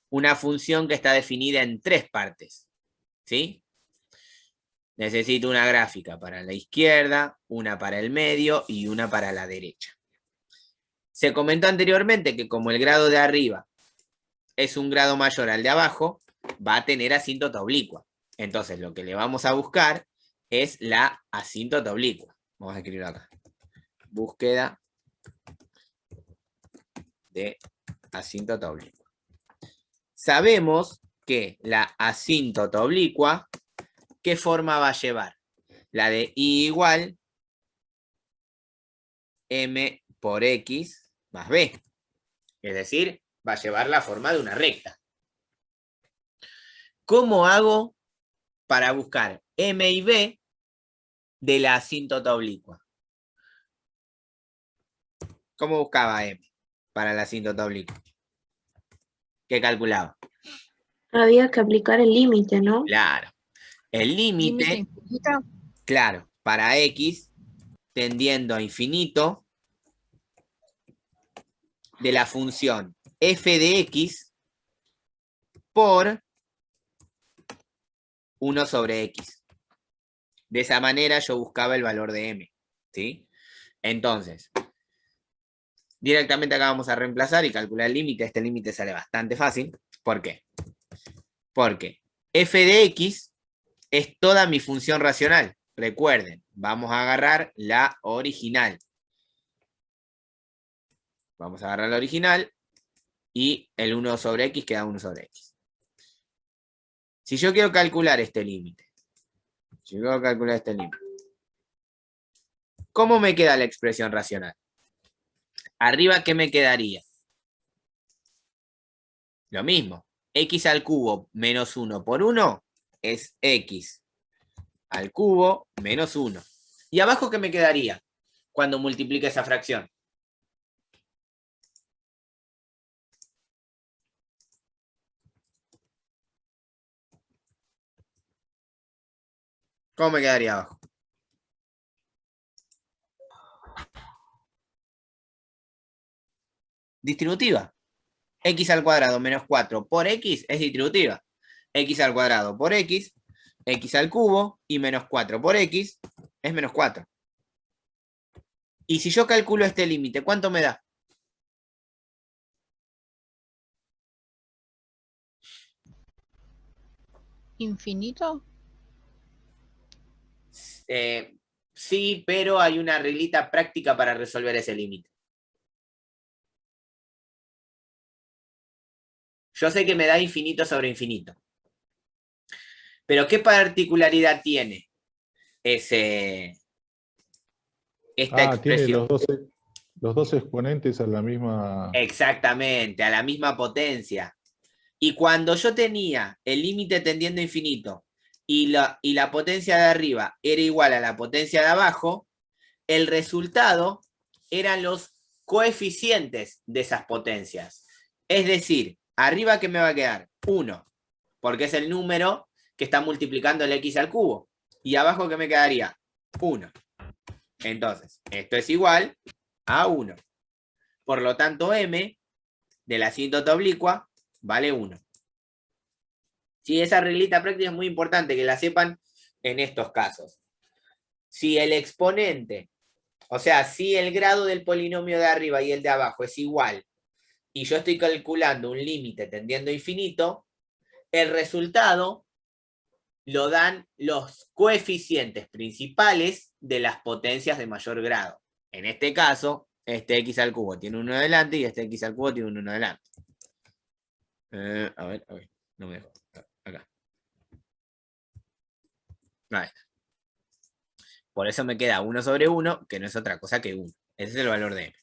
una función que está definida en 3 partes. ¿Sí? Necesito una gráfica para la izquierda, una para el medio y una para la derecha. Se comentó anteriormente que como el grado de arriba es un grado mayor al de abajo, va a tener asíntota oblicua. Entonces lo que le vamos a buscar es la asíntota oblicua. Vamos a escribirlo acá. Búsqueda de asíntota oblicua. Sabemos que la asíntota oblicua, ¿qué forma va a llevar? La de y igual m por x más b. Es decir, va a llevar la forma de una recta. ¿Cómo hago para buscar M y B de la asíntota oblicua? ¿Cómo buscaba M para la asíntota oblicua? ¿Qué calculaba? Había que aplicar el límite, ¿no? Claro. El Límite límite, infinito. claro, para X tendiendo a infinito de la función f de X por 1 sobre X. De esa manera yo buscaba el valor de M, ¿sí? Entonces, directamente acá vamos a reemplazar y calcular el límite. Este límite sale bastante fácil. ¿Por qué? Porque f de X es toda mi función racional. Recuerden, vamos a agarrar la original. Vamos a agarrar la original y el 1 sobre X queda 1 sobre X. Si yo quiero calcular este límite, ¿cómo me queda la expresión racional? Arriba, ¿qué me quedaría? Lo mismo. X al cubo menos 1 por 1 es X al cubo menos 1. ¿Y abajo qué me quedaría cuando multiplique esa fracción? ¿Cómo me quedaría abajo? Distributiva. X al cuadrado menos 4 por X es distributiva. X al cuadrado por X, X al cubo y menos 4 por X es menos 4. Y si yo calculo este límite, ¿cuánto me da? ¿Infinito? Sí, pero hay una reglita práctica para resolver ese límite. Yo sé que me da infinito sobre infinito. Pero ¿qué particularidad tiene esta Tiene expresión? los dos exponentes a la misma... Exactamente, a la misma potencia. Y cuando yo tenía el límite tendiendo a infinito y la potencia de arriba era igual a la potencia de abajo, el resultado eran los coeficientes de esas potencias. Es decir, arriba, ¿qué me va a quedar? 1, porque es el número que está multiplicando el X al cubo. Y abajo, ¿qué me quedaría? 1. Entonces, esto es igual a 1. Por lo tanto, M de la asíntota oblicua vale 1. Sí, esa reglita práctica es muy importante que la sepan en estos casos. Si el exponente, o sea, si el grado del polinomio de arriba y el de abajo es igual, y yo estoy calculando un límite tendiendo a infinito, el resultado lo dan los coeficientes principales de las potencias de mayor grado. En este caso, este X al cubo tiene 1 delante y este X al cubo tiene un 1 delante. A ver, no me dejo. Acá. Ahí está. Por eso me queda 1 sobre 1, que no es otra cosa que 1. Ese es el valor de M.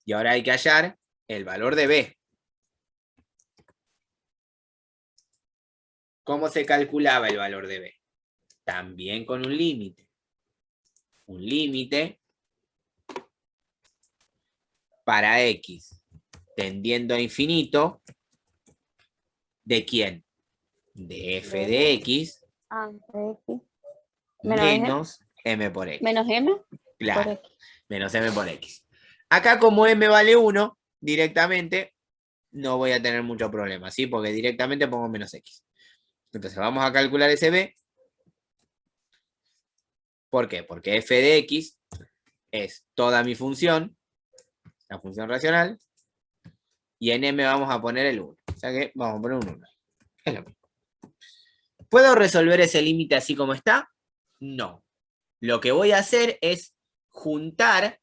Y ahora hay que hallar el valor de B. ¿Cómo se calculaba el valor de B? También con un límite. Un límite para X tendiendo a infinito. ¿De quién? De f de X de X. menos M por X. Menos M. Claro, Por X. menos M por X. Acá como M vale 1, directamente no voy a tener mucho problema, ¿sí? Porque directamente pongo menos X. Entonces vamos a calcular ese B. ¿Por qué? Porque f de X es toda mi función, la función racional, y en M vamos a poner el 1. O sea que vamos a poner un 1. Es lo mismo. ¿Puedo resolver ese límite así como está? No. Lo que voy a hacer es juntar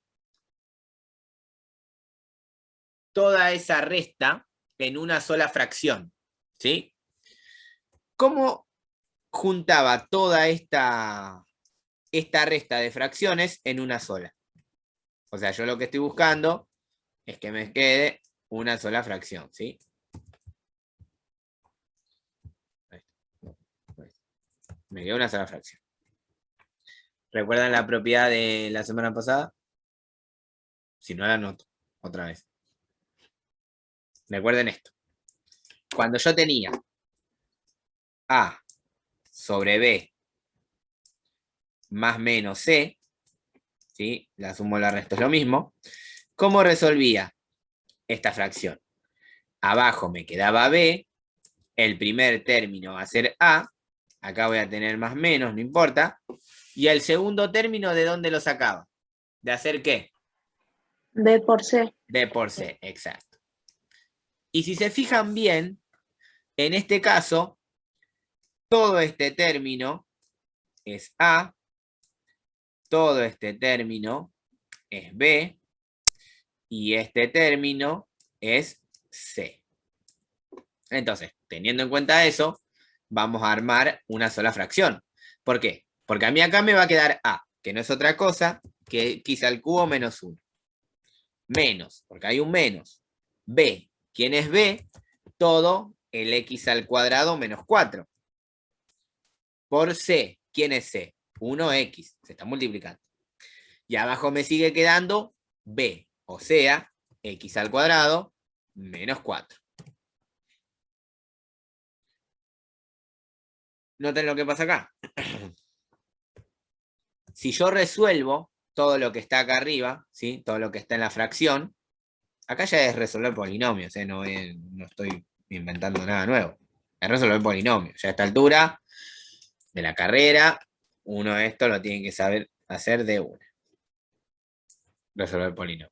toda esa resta en una sola fracción. ¿Sí? ¿Cómo juntaba toda esta resta de fracciones en una sola? O sea, yo lo que estoy buscando es que me quede una sola fracción, ¿sí? Me queda una sola fracción. ¿Recuerdan la propiedad de la semana pasada? Si no, la anoto otra vez. Recuerden esto. Cuando yo tenía A sobre B más menos C, ¿sí? La sumo, la resto es lo mismo. ¿Cómo resolvía esta fracción? Abajo me quedaba B, el primer término va a ser A, acá voy a tener más menos, no importa, y el segundo término, ¿de dónde lo sacaba? ¿De hacer qué? B por C. B por C, exacto. Y si se fijan bien, en este caso, todo este término es A, todo este término es B, y este término es C. Entonces, teniendo en cuenta eso, vamos a armar una sola fracción. ¿Por qué? Porque a mí acá me va a quedar A, que no es otra cosa que X al cubo menos 1. Menos, porque hay un menos. B, ¿quién es B? Todo el X al cuadrado menos 4. Por C, ¿quién es C? 1X, se está multiplicando. Y abajo me sigue quedando B, o sea, X al cuadrado menos 4. Noten lo que pasa acá. Si yo resuelvo todo lo que está acá arriba, ¿sí? Todo lo que está en la fracción, acá ya es resolver polinomios, ¿eh? No estoy inventando nada nuevo. Es resolver polinomios. Ya a esta altura de la carrera, uno esto lo tiene que saber hacer de una. Resolver polinomios.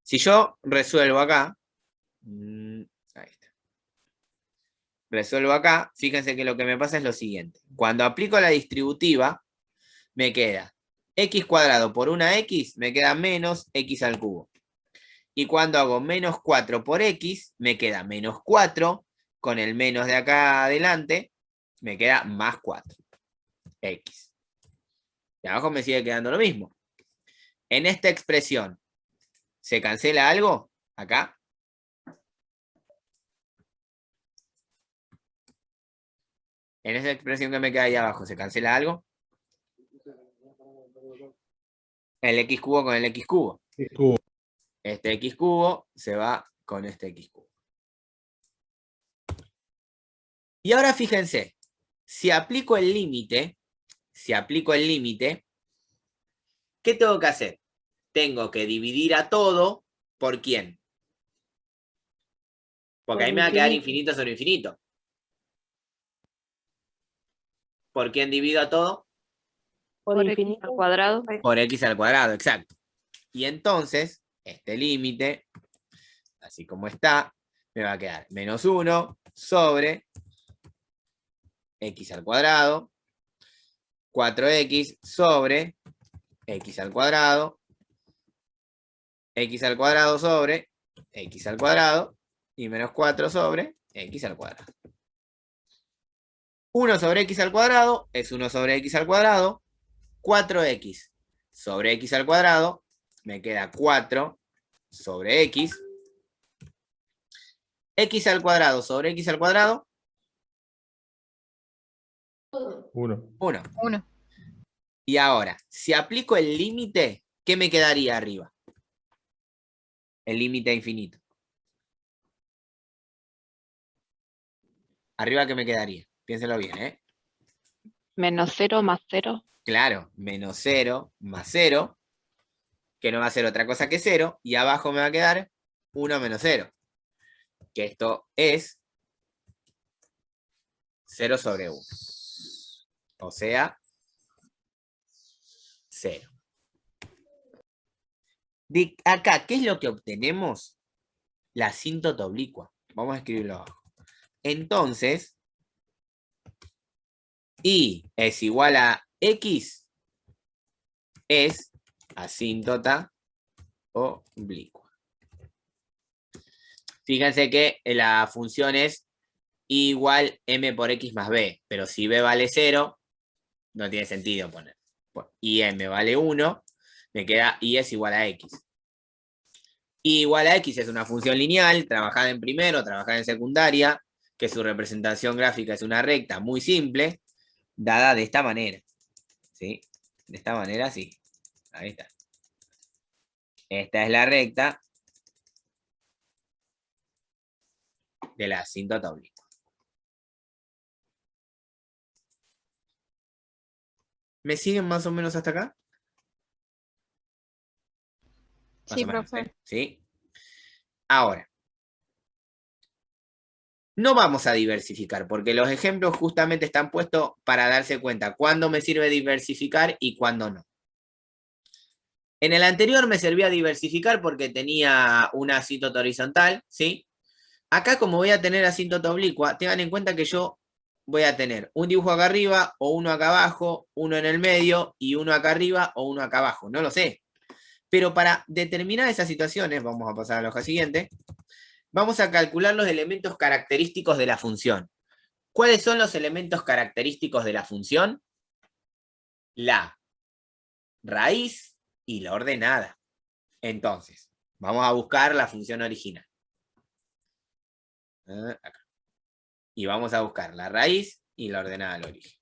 Si yo resuelvo acá, ahí está. Resuelvo acá, fíjense que lo que me pasa es lo siguiente. Cuando aplico la distributiva, me queda x cuadrado por una x, me queda menos x al cubo. Y cuando hago menos 4 por x, me queda menos 4, con el menos de acá adelante, me queda más 4, x. Y abajo me sigue quedando lo mismo. En esta expresión, ¿se cancela algo? Acá. En esa expresión que me queda ahí abajo, ¿se cancela algo? El x cubo con el x cubo. Este x cubo se va con este x cubo. Y ahora fíjense, si aplico el límite, ¿qué tengo que hacer? Tengo que dividir a todo por ¿quién? Porque ahí me va a quedar infinito sobre infinito. ¿Por quién divido a todo? Por infinito al cuadrado. Por x al cuadrado, exacto. Y entonces, este límite, así como está, me va a quedar menos 1 sobre x al cuadrado, 4x sobre x al cuadrado sobre x al cuadrado, y menos 4 sobre x al cuadrado. 1 sobre x al cuadrado es 1 sobre x al cuadrado, 4x sobre x al cuadrado, me queda 4 sobre x, x al cuadrado sobre x al cuadrado, 1. 1. Y ahora, si aplico el límite, ¿qué me quedaría arriba? El límite infinito. Arriba, ¿qué me quedaría? Piénsenlo bien, ¿eh? Menos 0 más 0. Claro, menos 0 más 0, que no va a ser otra cosa que 0, y abajo me va a quedar 1 menos 0, que esto es 0 sobre 1. O sea, 0. De acá, ¿qué es lo que obtenemos? La asíntota oblicua. Vamos a escribirlo abajo. Entonces, y es igual a x, es asíntota oblicua. Fíjense que la función es igual m por x más b, pero si b vale 0, no tiene sentido poner. Y m vale 1, me queda y es igual a x. Y igual a x es una función lineal, trabajada en primero, trabajada en secundaria, que su representación gráfica es una recta muy simple. dada de esta manera. ¿Sí? De esta manera, sí. Ahí está. Esta es la recta de la asíntota oblicua. ¿Me siguen más o menos hasta acá? Más Sí, o menos, profe. ¿sí? Ahora, no vamos a diversificar, porque los ejemplos justamente están puestos para darse cuenta cuándo me sirve diversificar y cuándo no. En el anterior me servía diversificar porque tenía una asíntota horizontal, ¿sí? Acá, como voy a tener asíntota oblicua, tengan en cuenta que yo voy a tener un dibujo acá arriba, o uno acá abajo, uno en el medio, y uno acá arriba, o uno acá abajo. No lo sé. Pero para determinar esas situaciones, vamos a pasar a la hoja siguiente, vamos a calcular los elementos característicos de la función. ¿Cuáles son los elementos característicos de la función? La raíz y la ordenada. Entonces, vamos a buscar la función original. Acá. Y vamos a buscar la raíz y la ordenada al origen.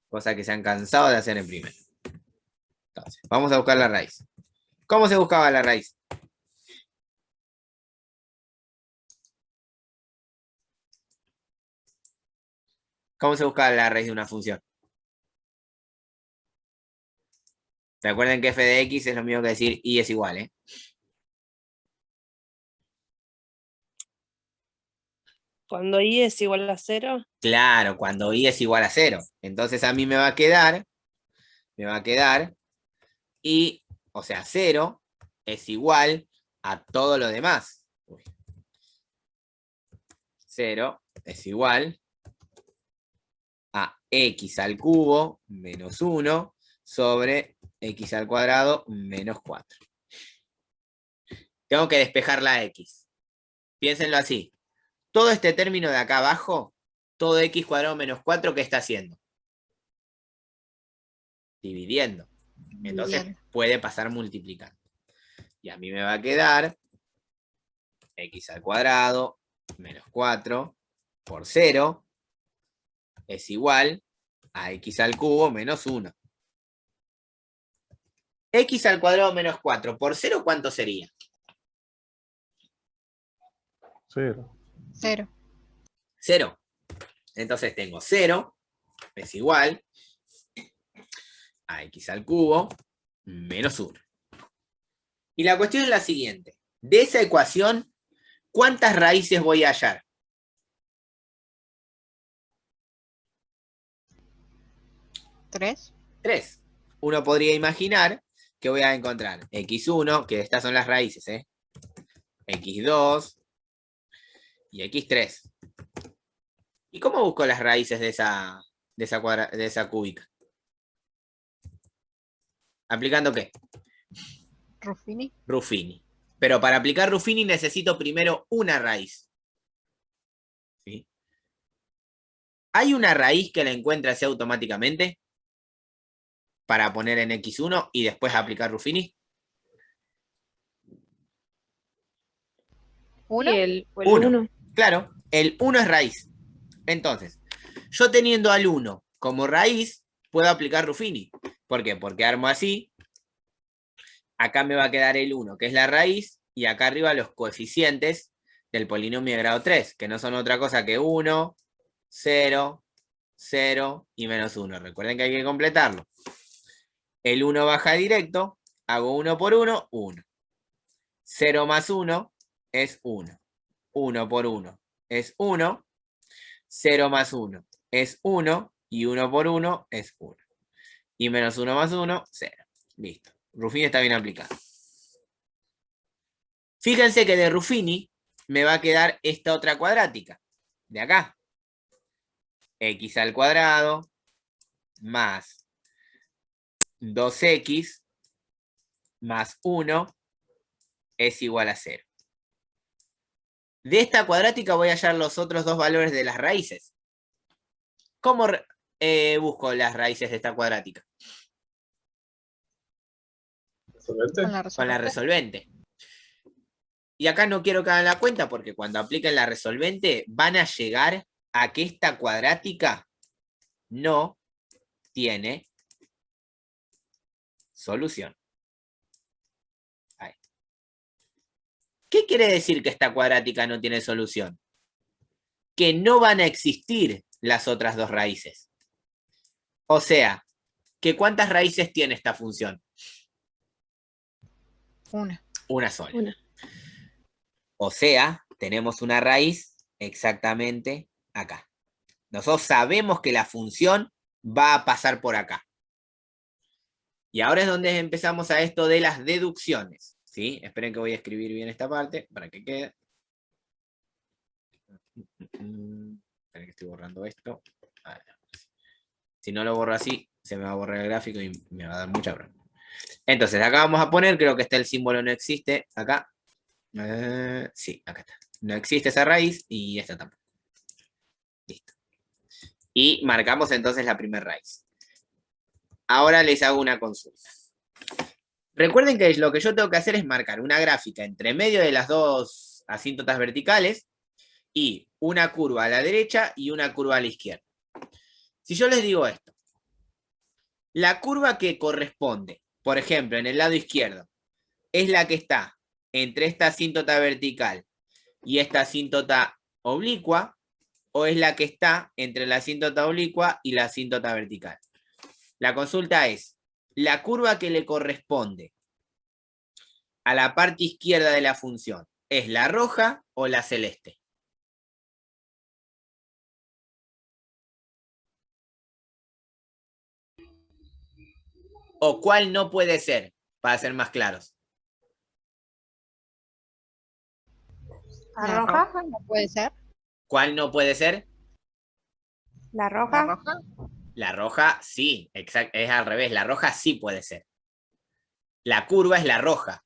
Cosa que se han cansado de hacer en primero. Entonces, vamos a buscar la raíz. ¿Cómo se buscaba la raíz? ¿Cómo se buscaba la raíz de una función? Recuerden que f de x es lo mismo que decir y es igual, ¿eh? Cuando y es igual a 0. Claro, cuando y es igual a 0. Entonces a mí me va a quedar, y, o sea, 0 es igual a todo lo demás. 0 es igual a x al cubo menos 1 sobre x al cuadrado menos 4. Tengo que despejar la x. Piénsenlo así. Todo este término de acá abajo, todo x cuadrado menos 4, ¿qué está haciendo? Dividiendo. Entonces puede pasar multiplicando. Y a mí me va a quedar x al cuadrado menos 4 por 0 es igual a x al cubo menos 1. X al cuadrado menos 4 por 0, ¿cuánto sería? 0. 0. 0. Entonces tengo 0 es igual a x al cubo menos 1. Y la cuestión es la siguiente. De esa ecuación, ¿cuántas raíces voy a hallar? 3. 3. Uno podría imaginar que voy a encontrar x1, que estas son las raíces, ¿eh? x2 y x3. ¿Y cómo busco las raíces de esa cúbica? ¿Aplicando qué? Ruffini. Ruffini. Pero para aplicar Ruffini necesito primero una raíz. ¿Sí? ¿Hay una raíz que la encuentre así automáticamente? Para poner en x1 y después aplicar Ruffini. ¿1? Y el 1. Claro, el 1 es raíz. Entonces, yo teniendo al 1 como raíz, puedo aplicar Ruffini. ¿Por qué? Porque armo así. Acá me va a quedar el 1, que es la raíz, y acá arriba los coeficientes del polinomio de grado 3, que no son otra cosa que 1, 0, 0 y menos 1. Recuerden que hay que completarlo. El 1 baja directo, hago 1 por 1, 1. 0 más 1 es 1. 1 por 1 es 1. 0 más 1 es 1. Y 1 por 1 es 1. Y menos 1 más 1, 0. Listo. Ruffini está bien aplicado. Fíjense que de Ruffini me va a quedar esta otra cuadrática. De acá. X al cuadrado más 2x más 1 es igual a 0. De esta cuadrática voy a hallar los otros dos valores de las raíces. ¿Cómo busco las raíces de esta cuadrática? Con la resolvente. Y acá no quiero que hagan la cuenta porque cuando apliquen la resolvente van a llegar a que esta cuadrática no tiene solución. Ahí. ¿Qué quiere decir que esta cuadrática no tiene solución? Que no van a existir las otras dos raíces. O sea, que ¿cuántas raíces tiene esta función? Una. Una sola. Una. O sea, tenemos una raíz exactamente acá. Nosotros sabemos que la función va a pasar por acá. Y ahora es donde empezamos a esto de las deducciones. ¿Sí? Esperen que voy a escribir bien esta parte para que quede. Esperen que estoy borrando esto. Si no lo borro así, se me va a borrar el gráfico y me va a dar mucha bronca. Entonces, acá vamos a poner, creo que está el símbolo no existe, acá. Sí, acá está. No existe esa raíz y esta tampoco. Listo. Y marcamos entonces la primera raíz. Ahora les hago una consulta. Recuerden que lo que yo tengo que hacer es marcar una gráfica entre medio de las dos asíntotas verticales y una curva a la derecha y una curva a la izquierda. Si yo les digo esto, la curva que corresponde, por ejemplo, en el lado izquierdo, es la que está entre esta asíntota vertical y esta asíntota oblicua, o es la que está entre la asíntota oblicua y la asíntota vertical. La consulta es, ¿la curva que le corresponde a la parte izquierda de la función es la roja o la celeste? ¿O cuál no puede ser, para ser más claros? ¿La roja? ¿No puede ser? ¿Cuál no puede ser? ¿La ¿La roja? roja? La roja sí, exacto, es al revés, la roja sí puede ser. La curva es la roja.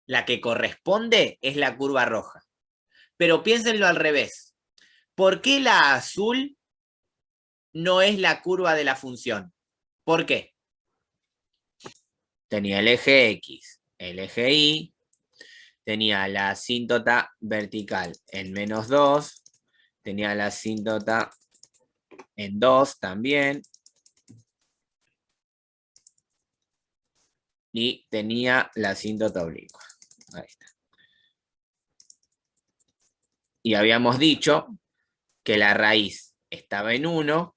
La que corresponde es la curva roja. Pero piénsenlo al revés. ¿Por qué la azul no es la curva de la función? ¿Por qué? Tenía el eje X, el eje Y, tenía la asíntota vertical en -2, tenía la asíntota en 2 también, y tenía la asíntota oblicua. Ahí está. Y habíamos dicho que la raíz estaba en 1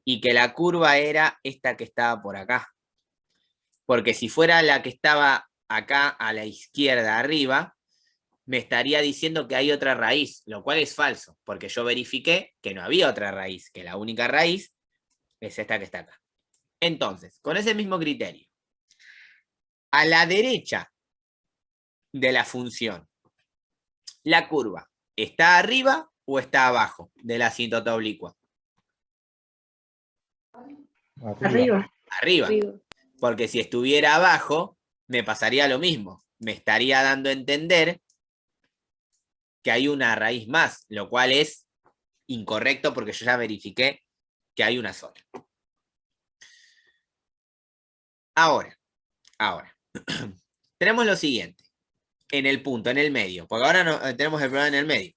y que la curva era esta que estaba por acá. Porque si fuera la que estaba acá a la izquierda arriba, me estaría diciendo que hay otra raíz, lo cual es falso, porque yo verifiqué que no había otra raíz, que la única raíz es esta que está acá. Entonces, con ese mismo criterio, a la derecha de la función, ¿la curva está arriba o está abajo de la asíntota oblicua? Arriba. Arriba. Porque si estuviera abajo, me pasaría lo mismo. Me estaría dando a entender que hay una raíz más, lo cual es incorrecto porque yo ya verifiqué que hay una sola. Ahora, tenemos lo siguiente, en el punto, en el medio, porque ahora no, tenemos el problema en el medio.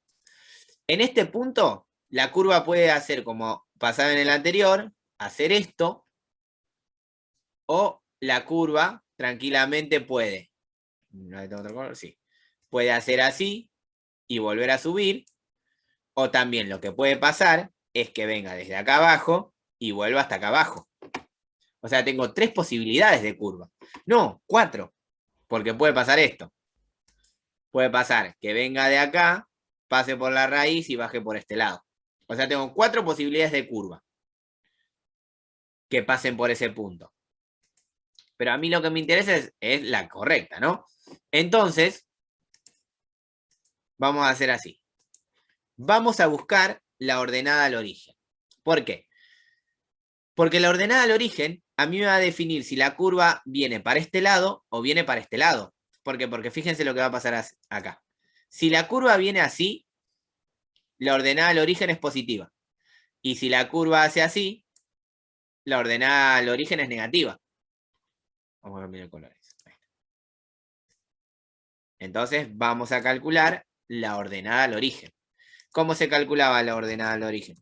En este punto, la curva puede hacer como pasaba en el anterior, hacer esto, o la curva tranquilamente puede, no tengo otro color, sí, puede hacer así y volver a subir, o también lo que puede pasar es que venga desde acá abajo y vuelva hasta acá abajo. O sea, tengo 3 posibilidades de curva. No, 4, porque puede pasar esto. Puede pasar que venga de acá, pase por la raíz y baje por este lado. O sea, tengo 4 posibilidades de curva que pasen por ese punto. Pero a mí lo que me interesa es la correcta, ¿no? Entonces, vamos a hacer así. Vamos a buscar la ordenada al origen. ¿Por qué? Porque la ordenada al origen a mí me va a definir si la curva viene para este lado o viene para este lado. ¿Por qué? Porque fíjense lo que va a pasar acá. Si la curva viene así, la ordenada al origen es positiva. Y si la curva hace así, la ordenada al origen es negativa. Vamos a cambiar el color. Entonces vamos a calcular la ordenada al origen. ¿Cómo se calculaba la ordenada al origen?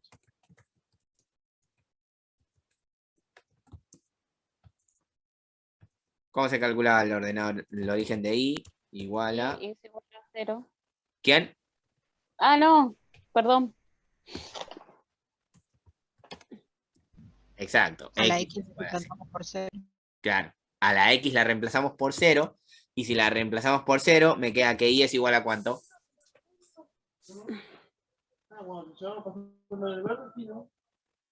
¿Cómo se calculaba el ordenado, el origen de I igual a... Y es igual a 0. ¿Quién? Ah, no, perdón. Exacto. A la X X igual a 0. reemplazamos por 0. Claro. A la X la reemplazamos por 0. Y si la reemplazamos por 0, me queda que I es igual a ¿cuánto?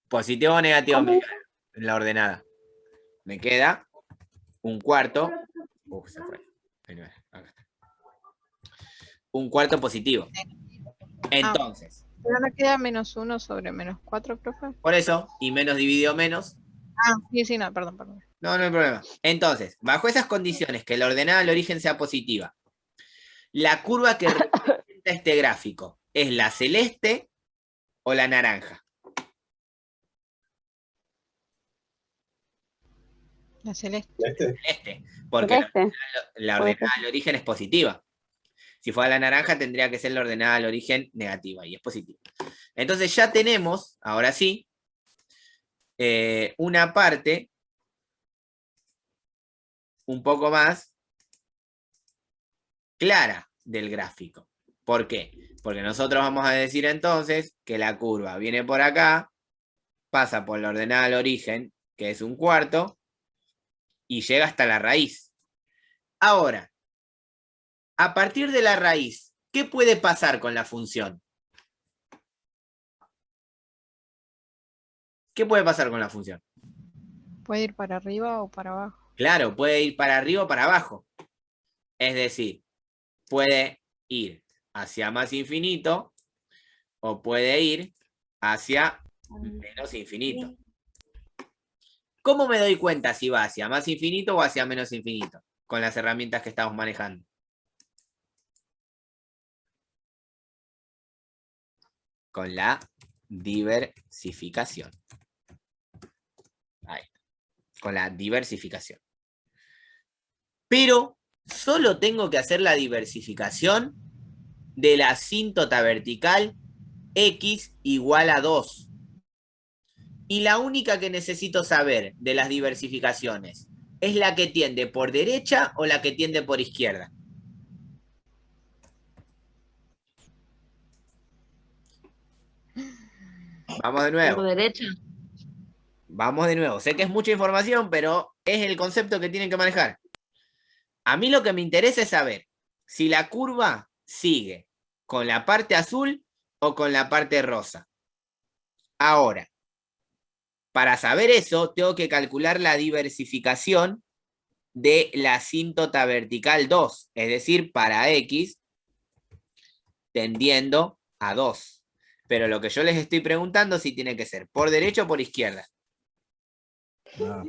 ¿Positivo o negativo? ¿Cómo? Me queda en la ordenada. Me queda un cuarto. Se fue. Ahí no es. Acá está. Un cuarto positivo. Entonces, Pero no queda -1 sobre -4, profe. por eso, y menos dividido menos, Ah, sí, no, perdón. no hay problema. Entonces, bajo esas condiciones, que la ordenada al origen sea positiva, la curva que representa este gráfico, ¿es la celeste o la naranja? La celeste. Celeste, porque Celeste. la ordenada al origen es positiva. Si fuera la naranja, tendría que ser la ordenada al origen negativa, y es positiva. Entonces ya tenemos, ahora sí, una parte un poco más clara del gráfico. ¿Por qué? Porque nosotros vamos a decir entonces que la curva viene por acá, pasa por la ordenada al origen, que es un cuarto, y llega hasta la raíz. Ahora, a partir de la raíz, ¿qué puede pasar con la función? ¿Qué puede pasar con la función? Puede ir para arriba o para abajo. Claro, puede ir para arriba o para abajo. Es decir, puede ir hacia más infinito o puede ir hacia menos infinito. ¿Cómo me doy cuenta si va hacia más infinito o hacia menos infinito? Con las herramientas que estamos manejando. Con la diversificación. Ahí. Con la diversificación. Pero solo tengo que hacer la diversificación de la asíntota vertical x igual a 2. Y la única que necesito saber de las diversificaciones es la que tiende por derecha o la que tiende por izquierda. Vamos de nuevo. Por derecha. Vamos de nuevo. Sé que es mucha información, pero es el concepto que tienen que manejar. A mí lo que me interesa es saber si la curva sigue con la parte azul o con la parte rosa. Ahora, para saber eso, tengo que calcular la diversificación de la asíntota vertical 2, es decir, para x tendiendo a 2. Pero lo que yo les estoy preguntando es si tiene que ser por derecha o por izquierda.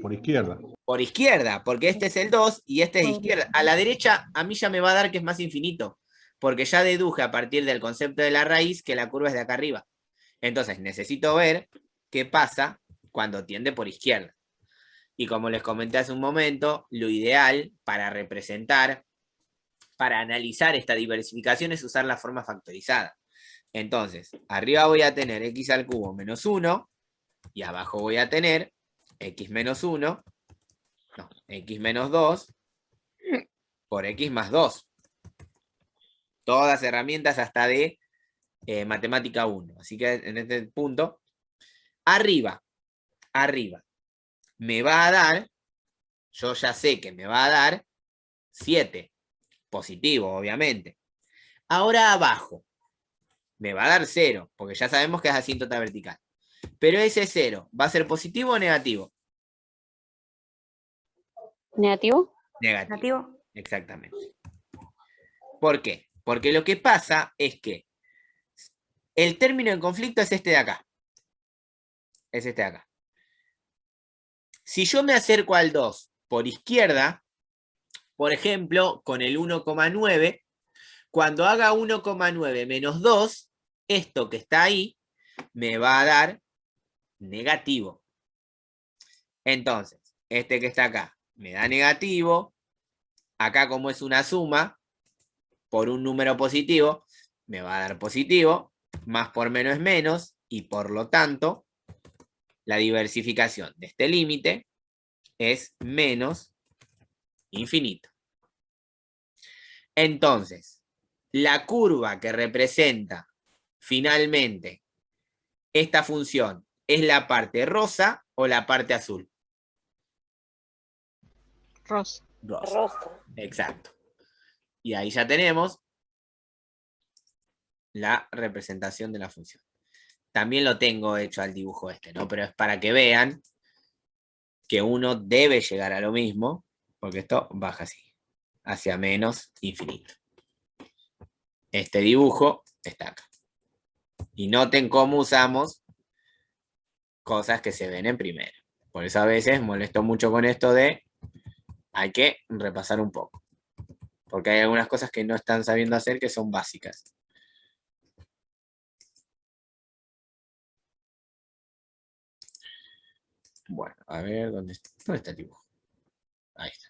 Por izquierda. Por izquierda, porque este es el 2 y este es izquierda. A la derecha a mí ya me va a dar que es más infinito, porque ya deduje a partir del concepto de la raíz que la curva es de acá arriba. Entonces necesito ver qué pasa cuando tiende por izquierda. Y como les comenté hace un momento, lo ideal para representar, para analizar esta diversificación es usar la forma factorizada. Entonces, arriba voy a tener x al cubo menos 1 y abajo voy a tener x menos 1, no, x menos 2 por x más 2. Todas herramientas hasta de matemática 1. Así que en este punto, arriba, me va a dar, yo ya sé que me va a dar 7. Positivo, obviamente. Ahora abajo, me va a dar 0, porque ya sabemos que es asíntota vertical. Pero ese 0, ¿va a ser positivo o negativo? ¿Negativo? Negativo. Exactamente. ¿Por qué? Porque lo que pasa es que el término en conflicto es este de acá. Es este de acá. Si yo me acerco al 2 por izquierda, por ejemplo, con el 1,9, cuando haga 1,9 menos 2, esto que está ahí me va a dar negativo. Entonces, este que está acá me da negativo. Acá, como es una suma por un número positivo, me va a dar positivo. más por menos es menos, y por lo tanto, la diversificación de este límite es menos infinito. Entonces, la curva que representa finalmente esta función, ¿es la parte rosa o la parte azul? Rosa. Rosa. Exacto. Y ahí ya tenemos la representación de la función. También lo tengo hecho al dibujo este, ¿no? Pero es para que vean que uno debe llegar a lo mismo, porque esto baja así, hacia menos infinito. Este dibujo está acá. Y noten cómo usamos cosas que se ven en primero. Por eso a veces molesto mucho con esto de hay que repasar un poco. Porque hay algunas cosas que no están sabiendo hacer que son básicas. Bueno, a ver, ¿dónde está el dibujo? Ahí está.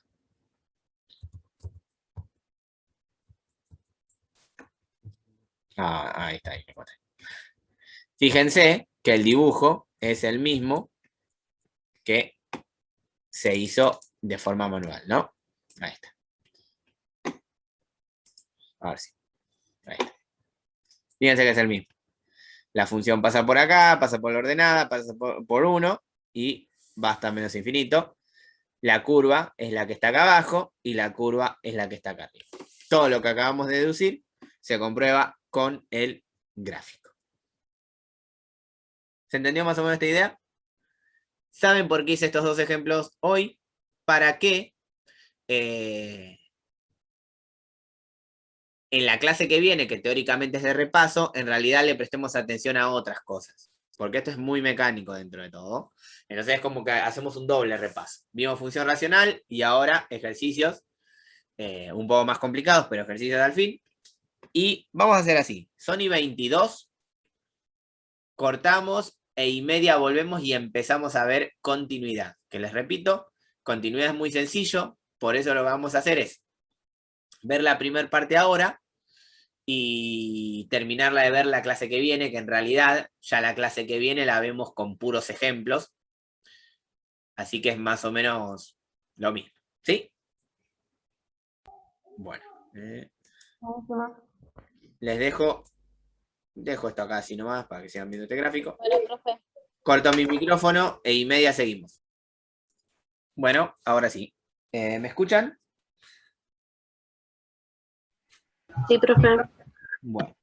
Ah, ahí está, ahí lo encontré. Fíjense que el dibujo es el mismo que se hizo de forma manual, ¿no? Ahí está. Ahora sí. Ahí está. Fíjense que es el mismo. La función pasa por acá, pasa por la ordenada, pasa por 1 y va hasta menos infinito. La curva es la que está acá abajo y la curva es la que está acá arriba. Todo lo que acabamos de deducir se comprueba con el gráfico. ¿Se entendió más o menos esta idea? ¿Saben por qué hice estos dos ejemplos hoy? Para que en la clase que viene, que teóricamente es de repaso, en realidad le prestemos atención a otras cosas. Porque esto es muy mecánico dentro de todo. Entonces es como que hacemos un doble repaso. Vimos función racional y ahora ejercicios un poco más complicados, pero ejercicios al fin. Y vamos a hacer así. Son y 22. Cortamos y media volvemos y empezamos a ver continuidad. Que les repito, continuidad es muy sencillo. Por eso lo que vamos a hacer es ver la primera parte ahora y terminarla de ver la clase que viene, que en realidad ya la clase que viene la vemos con puros ejemplos. Así que es más o menos lo mismo. ¿Sí? Bueno. Les dejo esto acá así nomás para que sigan viendo este gráfico. Bueno, profe. Corto mi micrófono y media seguimos. Bueno, ahora sí. ¿Me escuchan? Sí, profe. Bueno.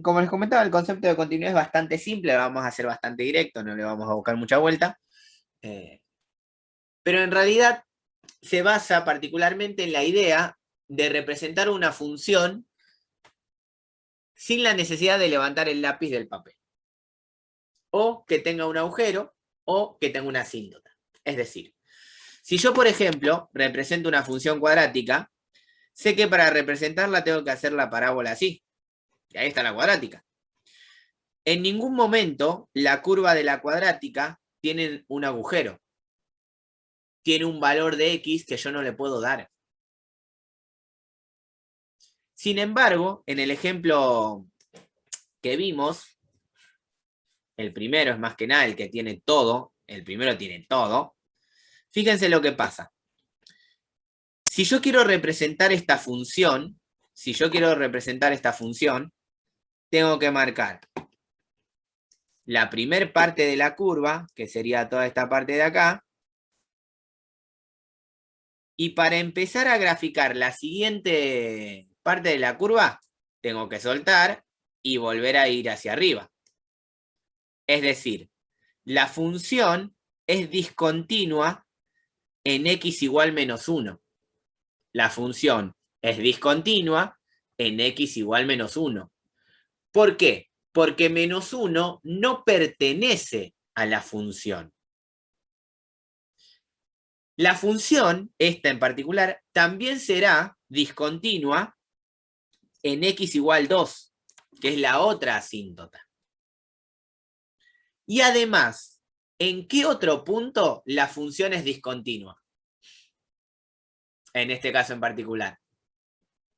Como les comentaba, el concepto de continuidad es bastante simple, lo vamos a hacer bastante directo, no le vamos a buscar mucha vuelta. Pero en realidad se basa particularmente en la idea de representar una función sin la necesidad de levantar el lápiz del papel. O que tenga un agujero, o que tenga una asíntota. Es decir, si yo, por ejemplo, represento una función cuadrática, sé que para representarla tengo que hacer la parábola así. Y ahí está la cuadrática. En ningún momento la curva de la cuadrática tiene un agujero. Tiene un valor de x que yo no le puedo dar. Sin embargo, en el ejemplo que vimos, el primero es más que nada el que tiene todo, el primero tiene todo. Fíjense lo que pasa. Si yo quiero representar esta función, tengo que marcar la primer parte de la curva, que sería toda esta parte de acá, y para empezar a graficar la siguiente parte de la curva, tengo que soltar y volver a ir hacia arriba. Es decir, la función es discontinua en x igual menos 1. La función es discontinua en x igual menos 1. ¿Por qué? Porque menos 1 no pertenece a la función. La función, esta en particular, también será discontinua en x igual 2, que es la otra asíntota. Y además, ¿en qué otro punto la función es discontinua? En este caso en particular.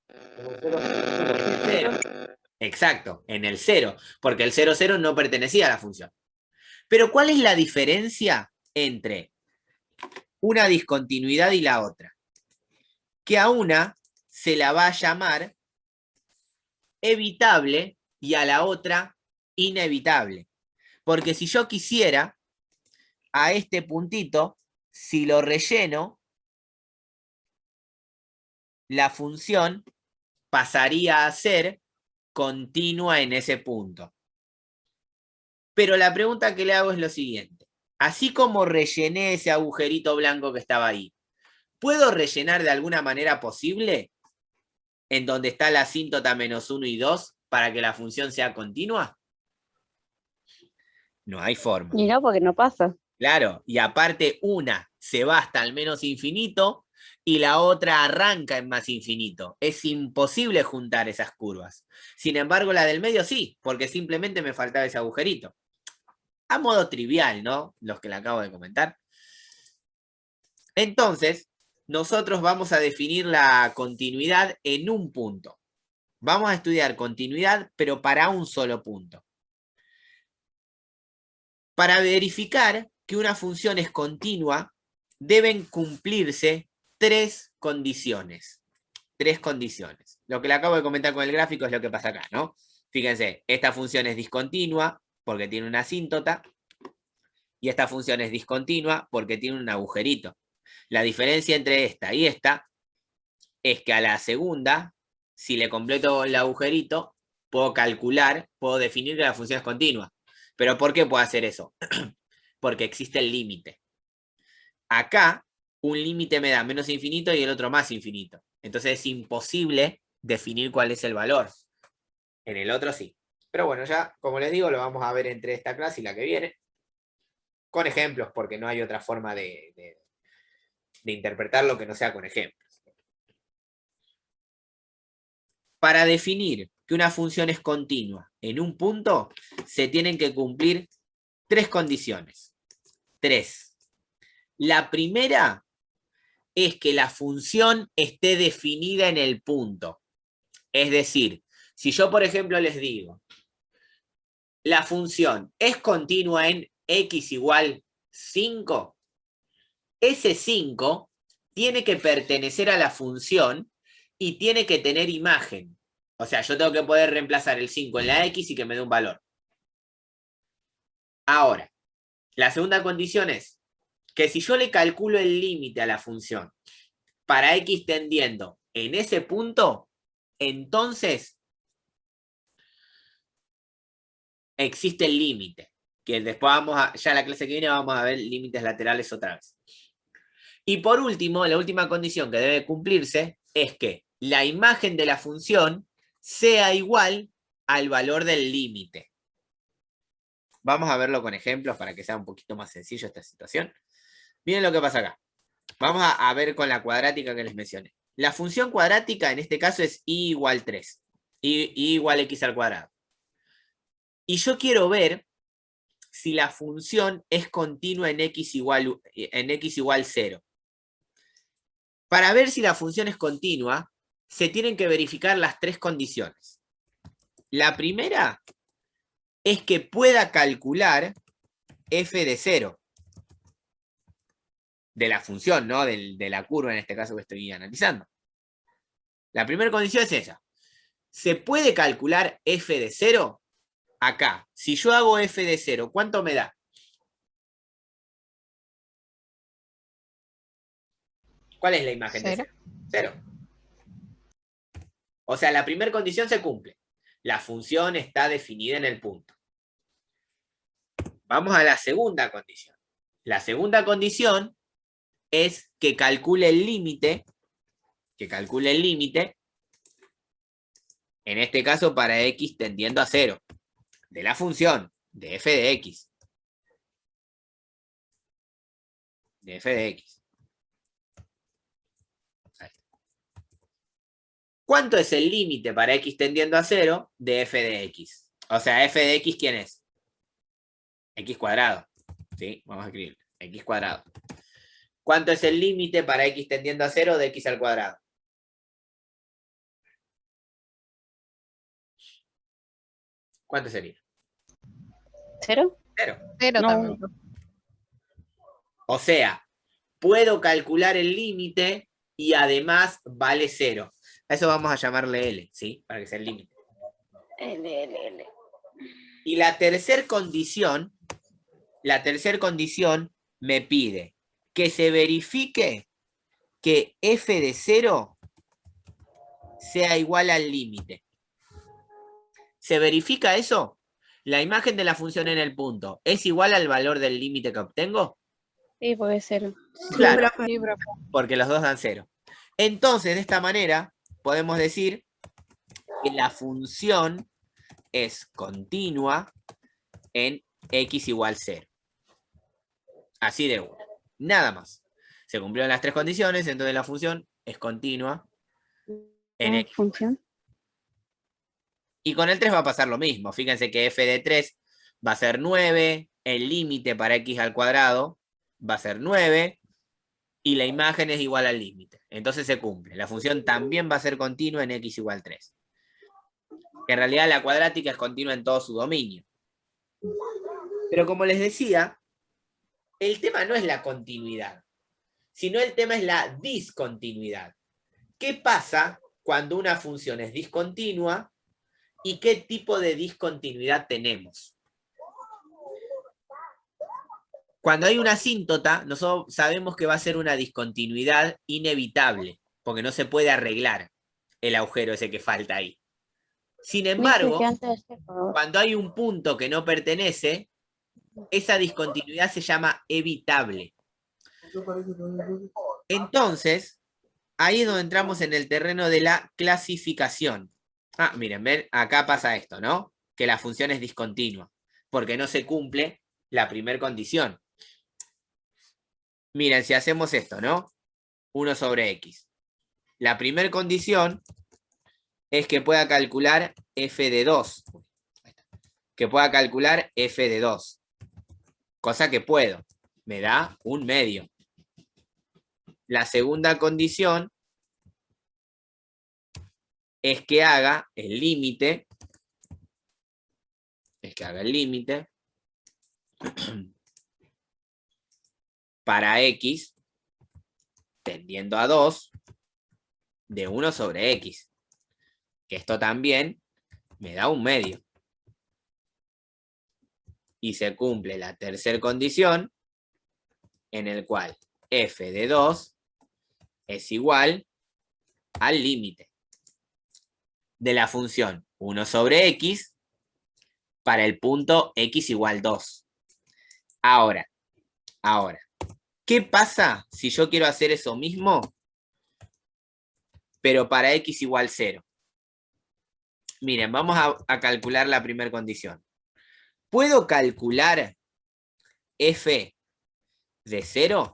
0. Exacto, en el 0, porque el 0, 0 no pertenecía a la función. Pero ¿cuál es la diferencia entre una discontinuidad y la otra? Que a una se la va a llamar evitable y a la otra inevitable. Porque si yo quisiera a este puntito, si lo relleno, la función pasaría a ser continua en ese punto. Pero la pregunta que le hago es lo siguiente. Así como rellené ese agujerito blanco que estaba ahí, ¿puedo rellenar de alguna manera posible en donde está la asíntota menos 1 y 2 para que la función sea continua? No hay forma. Y no, porque no pasa. Claro, y aparte una se va hasta el menos infinito y la otra arranca en más infinito. Es imposible juntar esas curvas. Sin embargo, la del medio sí, porque simplemente me faltaba ese agujerito. A modo trivial, ¿no? Los que le acabo de comentar. Entonces, nosotros vamos a definir la continuidad en un punto. Vamos a estudiar continuidad, pero para un solo punto. Para verificar que una función es continua, deben cumplirse tres condiciones. Tres condiciones. Lo que le acabo de comentar con el gráfico es lo que pasa acá, ¿no? Fíjense, esta función es discontinua porque tiene una asíntota, y esta función es discontinua porque tiene un agujerito. La diferencia entre esta y esta es que a la segunda, si le completo el agujerito, puedo calcular, puedo definir que la función es continua. ¿Pero por qué puedo hacer eso? Porque existe el límite. Acá, un límite me da menos infinito y el otro más infinito. Entonces es imposible definir cuál es el valor. En el otro sí. Pero bueno, ya, como les digo, lo vamos a ver entre esta clase y la que viene. Con ejemplos, porque no hay otra forma de interpretarlo que no sea con ejemplos. Para definir que una función es continua en un punto, se tienen que cumplir tres condiciones. Tres. La primera es que la función esté definida en el punto. Es decir, si yo, por ejemplo, les digo, la función es continua en x igual 5, ese 5 tiene que pertenecer a la función y tiene que tener imagen. O sea, yo tengo que poder reemplazar el 5 en la x y que me dé un valor. Ahora, la segunda condición es que si yo le calculo el límite a la función para x tendiendo en ese punto, entonces existe el límite. Que después ya en la clase que viene vamos a ver límites laterales otra vez. Y por último, la última condición que debe cumplirse es que la imagen de la función sea igual al valor del límite. Vamos a verlo con ejemplos para que sea un poquito más sencillo esta situación. Miren lo que pasa acá. Vamos a ver con la cuadrática que les mencioné. La función cuadrática en este caso es y igual 3. Y igual x al cuadrado. Y yo quiero ver si la función es continua en x igual 0. Para ver si la función es continua, se tienen que verificar las tres condiciones. La primera es que pueda calcular f de 0. De la función, ¿no? De la curva en este caso que estoy analizando. La primera condición es esa. ¿Se puede calcular f de 0? Acá, si yo hago f de 0, ¿cuánto me da? ¿Cuál es la imagen de 0? 0. O sea, la primera condición se cumple. La función está definida en el punto. Vamos a la segunda condición. La segunda condición es que calcule el límite, en este caso para x tendiendo a 0, de la función de f de x. De f de x. ¿Cuánto es el límite para x tendiendo a 0 de f de x? O sea, f de x, ¿quién es? X cuadrado. ¿Sí? Vamos a escribir. X cuadrado. ¿Cuánto es el límite para x tendiendo a 0 de x al cuadrado? ¿Cuánto sería? ¿Cero? 0. Cero No. también. O sea, puedo calcular el límite y además vale 0. A eso vamos a llamarle L, ¿sí? Para que sea el límite. L. Y la tercer condición me pide que se verifique que f de 0 sea igual al límite. ¿Se verifica eso? La imagen de la función en el punto, ¿es igual al valor del límite que obtengo? Sí, puede ser. Claro, Sí, profe. porque los dos dan 0. Entonces, de esta manera, podemos decir que la función es continua en x igual 0. Así de uno. Nada más. Se cumplieron las tres condiciones, entonces la función es continua en x. Función. Y con el 3 va a pasar lo mismo. Fíjense que f de 3 va a ser 9, el límite para x al cuadrado va a ser 9, y la imagen es igual al límite. Entonces se cumple. La función también va a ser continua en x igual 3. En realidad la cuadrática es continua en todo su dominio. Pero como les decía, el tema no es la continuidad, sino el tema es la discontinuidad. ¿Qué pasa cuando una función es discontinua y qué tipo de discontinuidad tenemos? Cuando hay una asíntota, nosotros sabemos que va a ser una discontinuidad inevitable, porque no se puede arreglar el agujero ese que falta ahí. Sin embargo, cuando hay un punto que no pertenece, esa discontinuidad se llama evitable. Entonces, ahí es donde entramos en el terreno de la clasificación. Ah, miren, ven, acá pasa esto, ¿no? Que la función es discontinua, porque no se cumple la primera condición. Miren, si hacemos esto, ¿no? 1 sobre x. La primera condición es que pueda calcular f de 2. Que pueda calcular f de 2. Cosa que puedo. Me da un medio. La segunda condición es que haga el límite. Para x tendiendo a 2 de 1 sobre x. Que esto también me da un medio. Y se cumple la tercera condición en el cual f de 2 es igual al límite de la función 1 sobre x para el punto x igual 2. Ahora, ¿qué pasa si yo quiero hacer eso mismo, pero para x igual 0? Miren, vamos a calcular la primera condición. ¿Puedo calcular f de 0?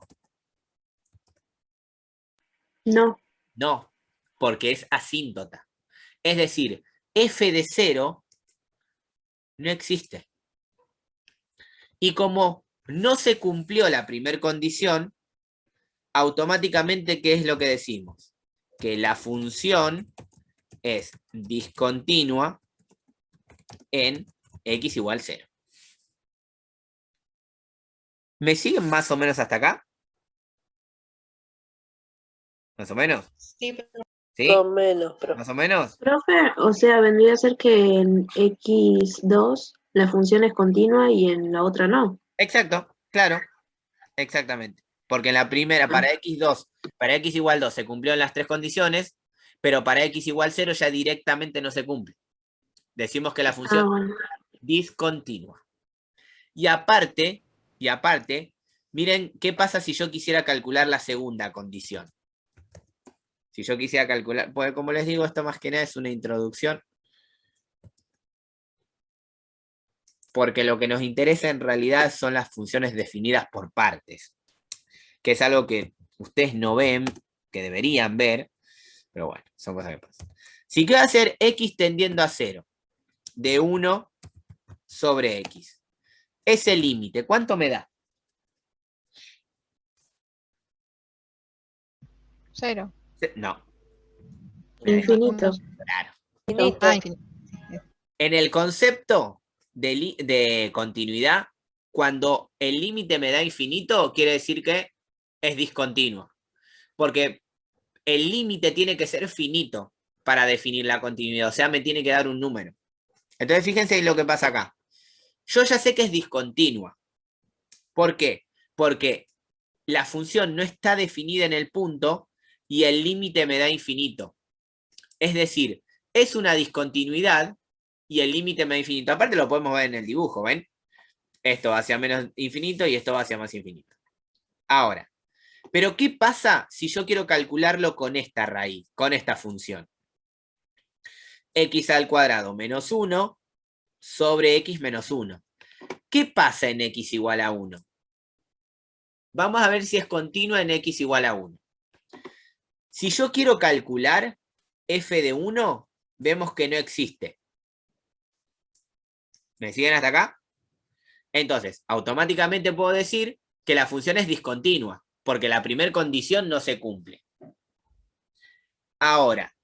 No. No, porque es asíntota. Es decir, f de 0 no existe. Y como no se cumplió la primera condición, automáticamente, ¿qué es lo que decimos? Que la función es discontinua en x igual 0. ¿Me siguen más o menos hasta acá? ¿Más o menos? Sí, pero ¿Sí? más o menos, profe. ¿Más o menos? Profe, o sea, vendría a ser que en x2 la función es continua y en la otra no. Exacto, claro. Exactamente. Porque en la primera, para x2, para x igual 2, se cumplieron las tres condiciones, pero para x igual 0 ya directamente no se cumple. Decimos que la función Bueno. es discontinua. Y aparte, miren qué pasa si yo quisiera calcular la segunda condición. Si yo quisiera calcular, pues como les digo, esto más que nada es una introducción. Porque lo que nos interesa en realidad son las funciones definidas por partes. Que es algo que ustedes no ven, que deberían ver, pero bueno, son cosas que pasan. Si quiero hacer x tendiendo a 0, de 1 sobre x, ese límite, ¿cuánto me da? 0. No. Infinito. Claro. Infinito. Ah, infinito. En el concepto de continuidad, cuando el límite me da infinito, quiere decir que es discontinuo. Porque el límite tiene que ser finito para definir la continuidad. O sea, me tiene que dar un número. Entonces, fíjense en lo que pasa acá. Yo ya sé que es discontinua. ¿Por qué? Porque la función no está definida en el punto y el límite me da infinito. Es decir, es una discontinuidad y el límite me da infinito. Aparte lo podemos ver en el dibujo, ¿ven? Esto va hacia menos infinito y esto va hacia más infinito. Ahora, ¿pero qué pasa si yo quiero calcularlo con esta raíz, con esta función? X al cuadrado menos 1 sobre X menos 1. ¿Qué pasa en X igual a 1? Vamos a ver si es continua en X igual a 1. Si yo quiero calcular f de 1, vemos que no existe. ¿Me siguen hasta acá? Entonces, automáticamente puedo decir que la función es discontinua, porque la primera condición no se cumple. Ahora,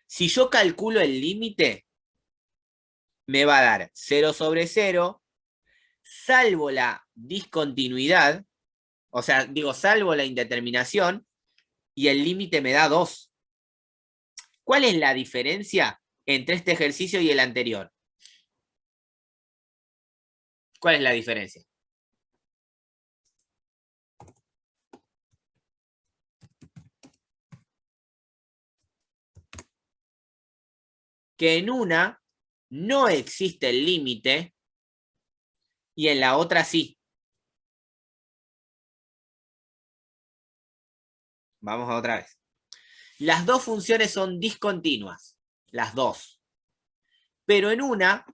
si yo calculo el límite, me va a dar 0 sobre 0, salvo la discontinuidad, o sea, digo, salvo la indeterminación, y el límite me da 2. ¿Cuál es la diferencia entre este ejercicio y el anterior? ¿Cuál es la diferencia? Que en una no existe el límite y en la otra sí. Vamos a otra vez. Las dos funciones son discontinuas, las dos. Pero en una,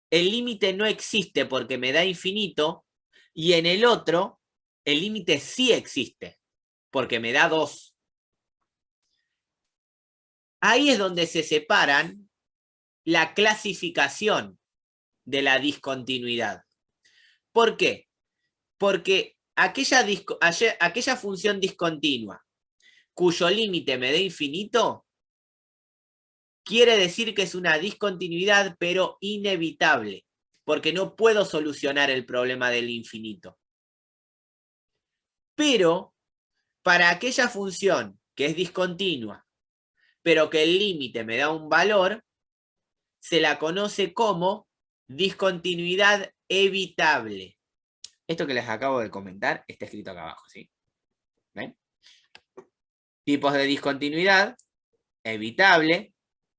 el límite no existe porque me da infinito, y en el otro, el límite sí existe porque me da 2. Ahí es donde se separan la clasificación de la discontinuidad. ¿Por qué? Porque aquella función discontinua cuyo límite me dé infinito, quiere decir que es una discontinuidad, pero inevitable, porque no puedo solucionar el problema del infinito. Pero, para aquella función que es discontinua, pero que el límite me da un valor, se la conoce como discontinuidad evitable. Esto que les acabo de comentar está escrito acá abajo, ¿sí? ¿Ven? Tipos de discontinuidad: evitable,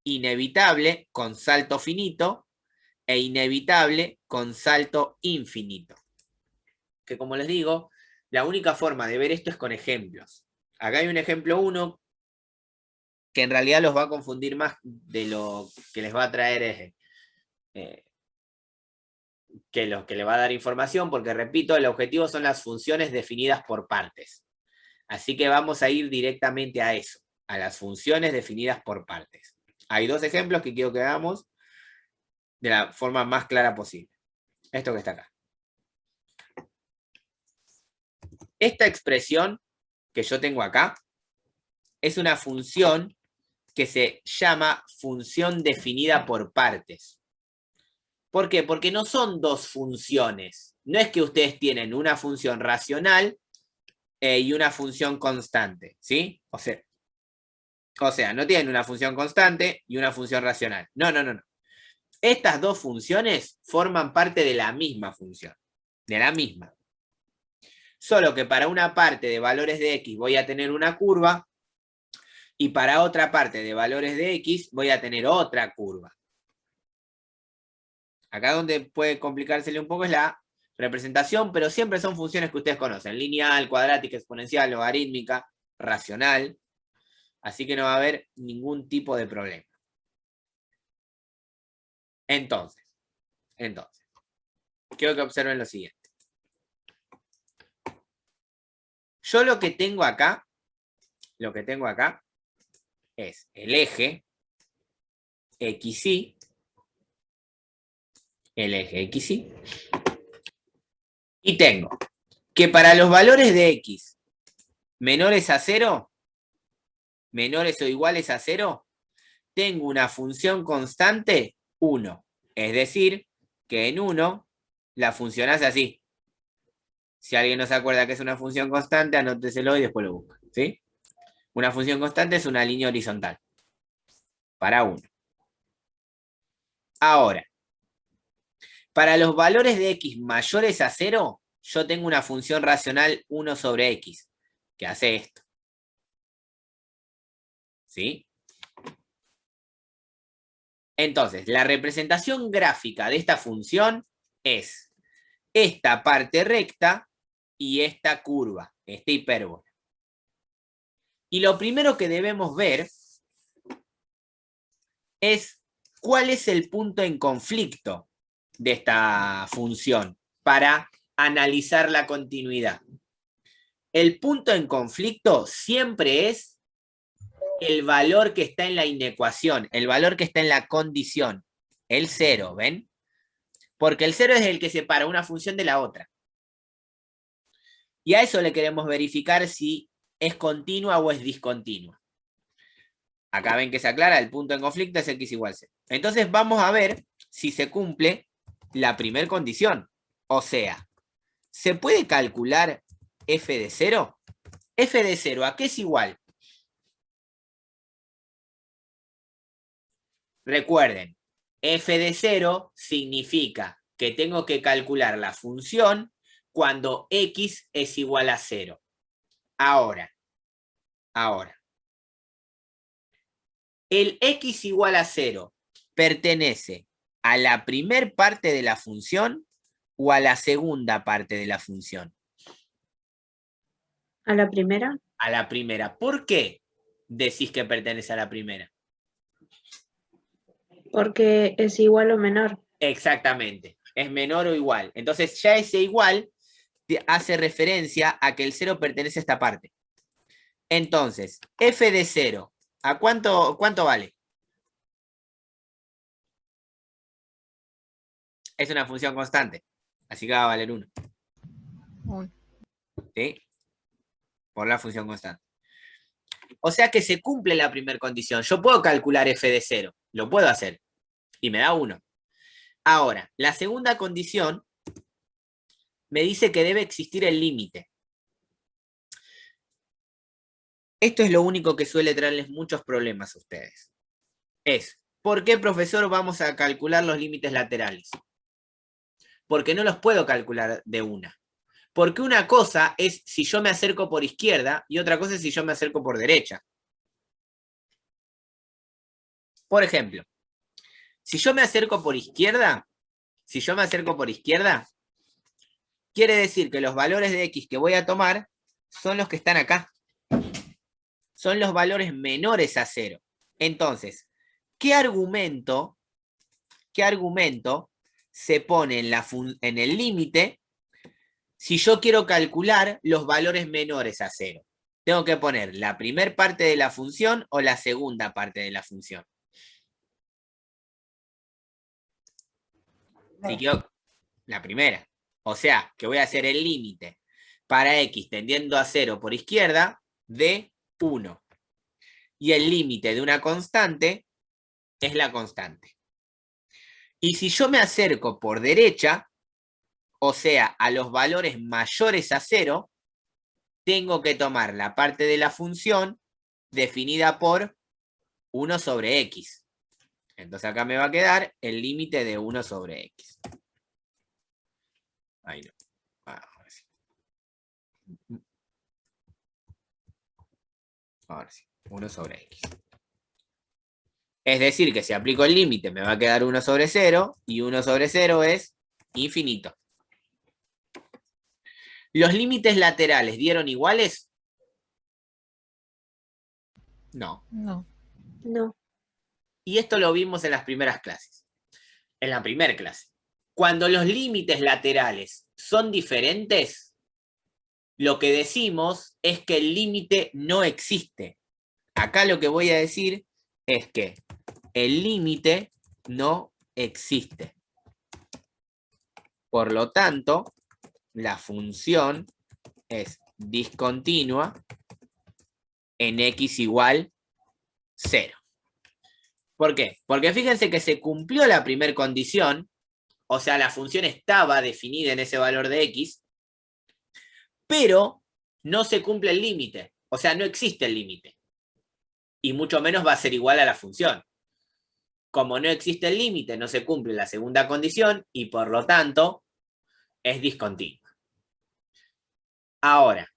inevitable con salto finito e inevitable con salto infinito. Que como les digo, la única forma de ver esto es con ejemplos. Acá hay un ejemplo 1 que en realidad los va a confundir más de lo que les va a traer que lo que le va a dar información, porque repito, el objetivo son las funciones definidas por partes. Así que vamos a ir directamente a eso, a las funciones definidas por partes. Hay dos ejemplos que quiero que veamos de la forma más clara posible. Esto que está acá. Esta expresión que yo tengo acá es una función que se llama función definida por partes. ¿Por qué? Porque no son dos funciones. No es que ustedes tienen una función racional y una función constante, ¿sí? O sea, no tienen una función constante y una función racional. No. Estas dos funciones forman parte de la misma función. De la misma. Solo que para una parte de valores de x voy a tener una curva y para otra parte de valores de x voy a tener otra curva. Acá donde puede complicársele un poco es la representación, pero siempre son funciones que ustedes conocen: lineal, cuadrática, exponencial, logarítmica, racional. Así que no va a haber ningún tipo de problema. Entonces, quiero que observen lo siguiente. Yo lo que tengo acá es el eje XY, y tengo que para los valores de X menores a 0, menores o iguales a 0, tengo una función constante 1. Es decir, que en 1 la función hace así. Si alguien no se acuerda que es una función constante, anóteselo y después lo busca, ¿sí? Una función constante es una línea horizontal. Para 1. Ahora, para los valores de x mayores a 0, yo tengo una función racional 1 sobre x, que hace esto. ¿Sí? Entonces, la representación gráfica de esta función es esta parte recta y esta curva, esta hipérbola. Y lo primero que debemos ver es cuál es el punto en conflicto de esta función para analizar la continuidad. El punto en conflicto siempre es el valor que está en la inecuación, el valor que está en la condición, el 0, ¿ven? Porque el 0 es el que separa una función de la otra. Y a eso le queremos verificar si es continua o es discontinua. Acá ven que se aclara, el punto en conflicto es x igual 0. Entonces vamos a ver si se cumple la primera condición. O sea, ¿se puede calcular f de 0? F de 0, ¿a qué es igual? Recuerden, f de 0 significa que tengo que calcular la función cuando x es igual a 0. Ahora. El x igual a 0 pertenece a la primer parte de la función o a la segunda parte de la función. ¿A la primera? A la primera. ¿Por qué decís que pertenece a la primera? Porque es igual o menor. Exactamente. Es menor o igual. Entonces ya ese igual hace referencia a que el 0 pertenece a esta parte. Entonces, f de 0, ¿a cuánto vale? Es una función constante, así que va a valer 1. ¿Sí? Por la función constante. O sea que se cumple la primera condición. Yo puedo calcular f de 0, lo puedo hacer, y me da 1. Ahora, la segunda condición me dice que debe existir el límite. Esto es lo único que suele traerles muchos problemas a ustedes. ¿Por qué, profesor, vamos a calcular los límites laterales? Porque no los puedo calcular de una. Porque una cosa es si yo me acerco por izquierda y otra cosa es si yo me acerco por derecha. Por ejemplo, si yo me acerco por izquierda, quiere decir que los valores de x que voy a tomar son los que están acá. Son los valores menores a 0. Entonces, ¿qué argumento se pone en el límite si yo quiero calcular los valores menores a 0? Tengo que poner la primera parte de la función o la segunda parte de la función. Si quiero la primera. O sea, que voy a hacer el límite para x tendiendo a 0 por izquierda de 1. Y el límite de una constante es la constante. Y si yo me acerco por derecha, o sea, a los valores mayores a 0, tengo que tomar la parte de la función definida por 1 sobre x. Entonces acá me va a quedar el límite de 1 sobre x. Ahí no. Ahora sí. Ahora sí. 1 sobre x. Es decir, que si aplico el límite me va a quedar 1 sobre 0, y 1 sobre 0 es infinito. ¿Los límites laterales dieron iguales? No. No. No. Y esto lo vimos en las primeras clases. En la primera clase. Cuando los límites laterales son diferentes, lo que decimos es que el límite no existe. Acá lo que voy a decir es que el límite no existe. Por lo tanto, la función es discontinua en x igual 0. ¿Por qué? Porque fíjense que se cumplió la primera condición, o sea, la función estaba definida en ese valor de x, pero no se cumple el límite, o sea, no existe el límite. Y mucho menos va a ser igual a la función. Como no existe el límite, no se cumple la segunda condición y por lo tanto es discontinua. Ahora,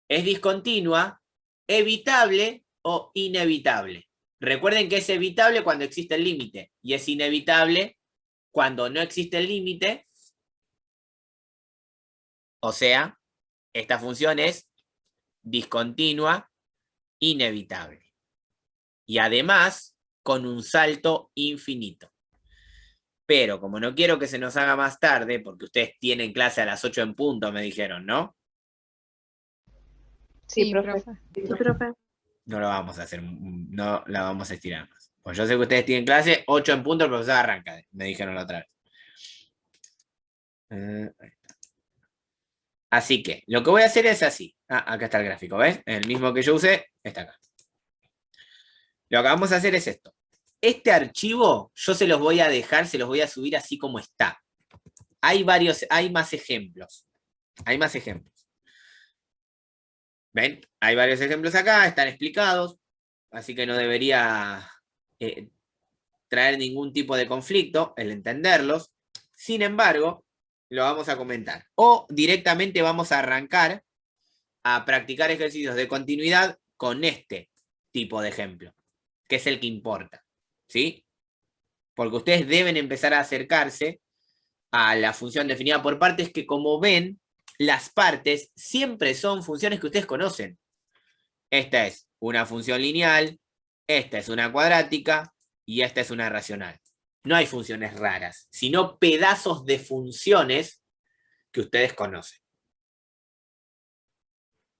¿es discontinua, evitable o inevitable? Recuerden que es evitable cuando existe el límite y es inevitable cuando no existe el límite. O sea, esta función es discontinua, inevitable. Y además, con un salto infinito. Pero como no quiero que se nos haga más tarde, porque ustedes tienen clase a las 8 en punto, me dijeron, ¿no? Sí, profe. profe. Sí, profe. No lo vamos a hacer, no la vamos a estirar más. Pues yo sé que ustedes tienen clase, 8 en punto, el profesor arranca, me dijeron la otra vez. Ahí está. Así que, lo que voy a hacer es así. Acá está el gráfico, ¿ves? El mismo que yo usé, está acá. Lo que vamos a hacer es esto. Este archivo, yo se los voy a dejar, se los voy a subir así como está. Hay más ejemplos. Hay más ejemplos. ¿Ven? Hay varios ejemplos acá, están explicados, así que no debería traer ningún tipo de conflicto el entenderlos. Sin embargo, lo vamos a comentar. O directamente vamos a arrancar a practicar ejercicios de continuidad con este tipo de ejemplo, que es el que importa. ¿Sí? Porque ustedes deben empezar a acercarse a la función definida por partes que, como ven, las partes siempre son funciones que ustedes conocen. Esta es una función lineal, esta es una cuadrática y esta es una racional. No hay funciones raras, sino pedazos de funciones que ustedes conocen.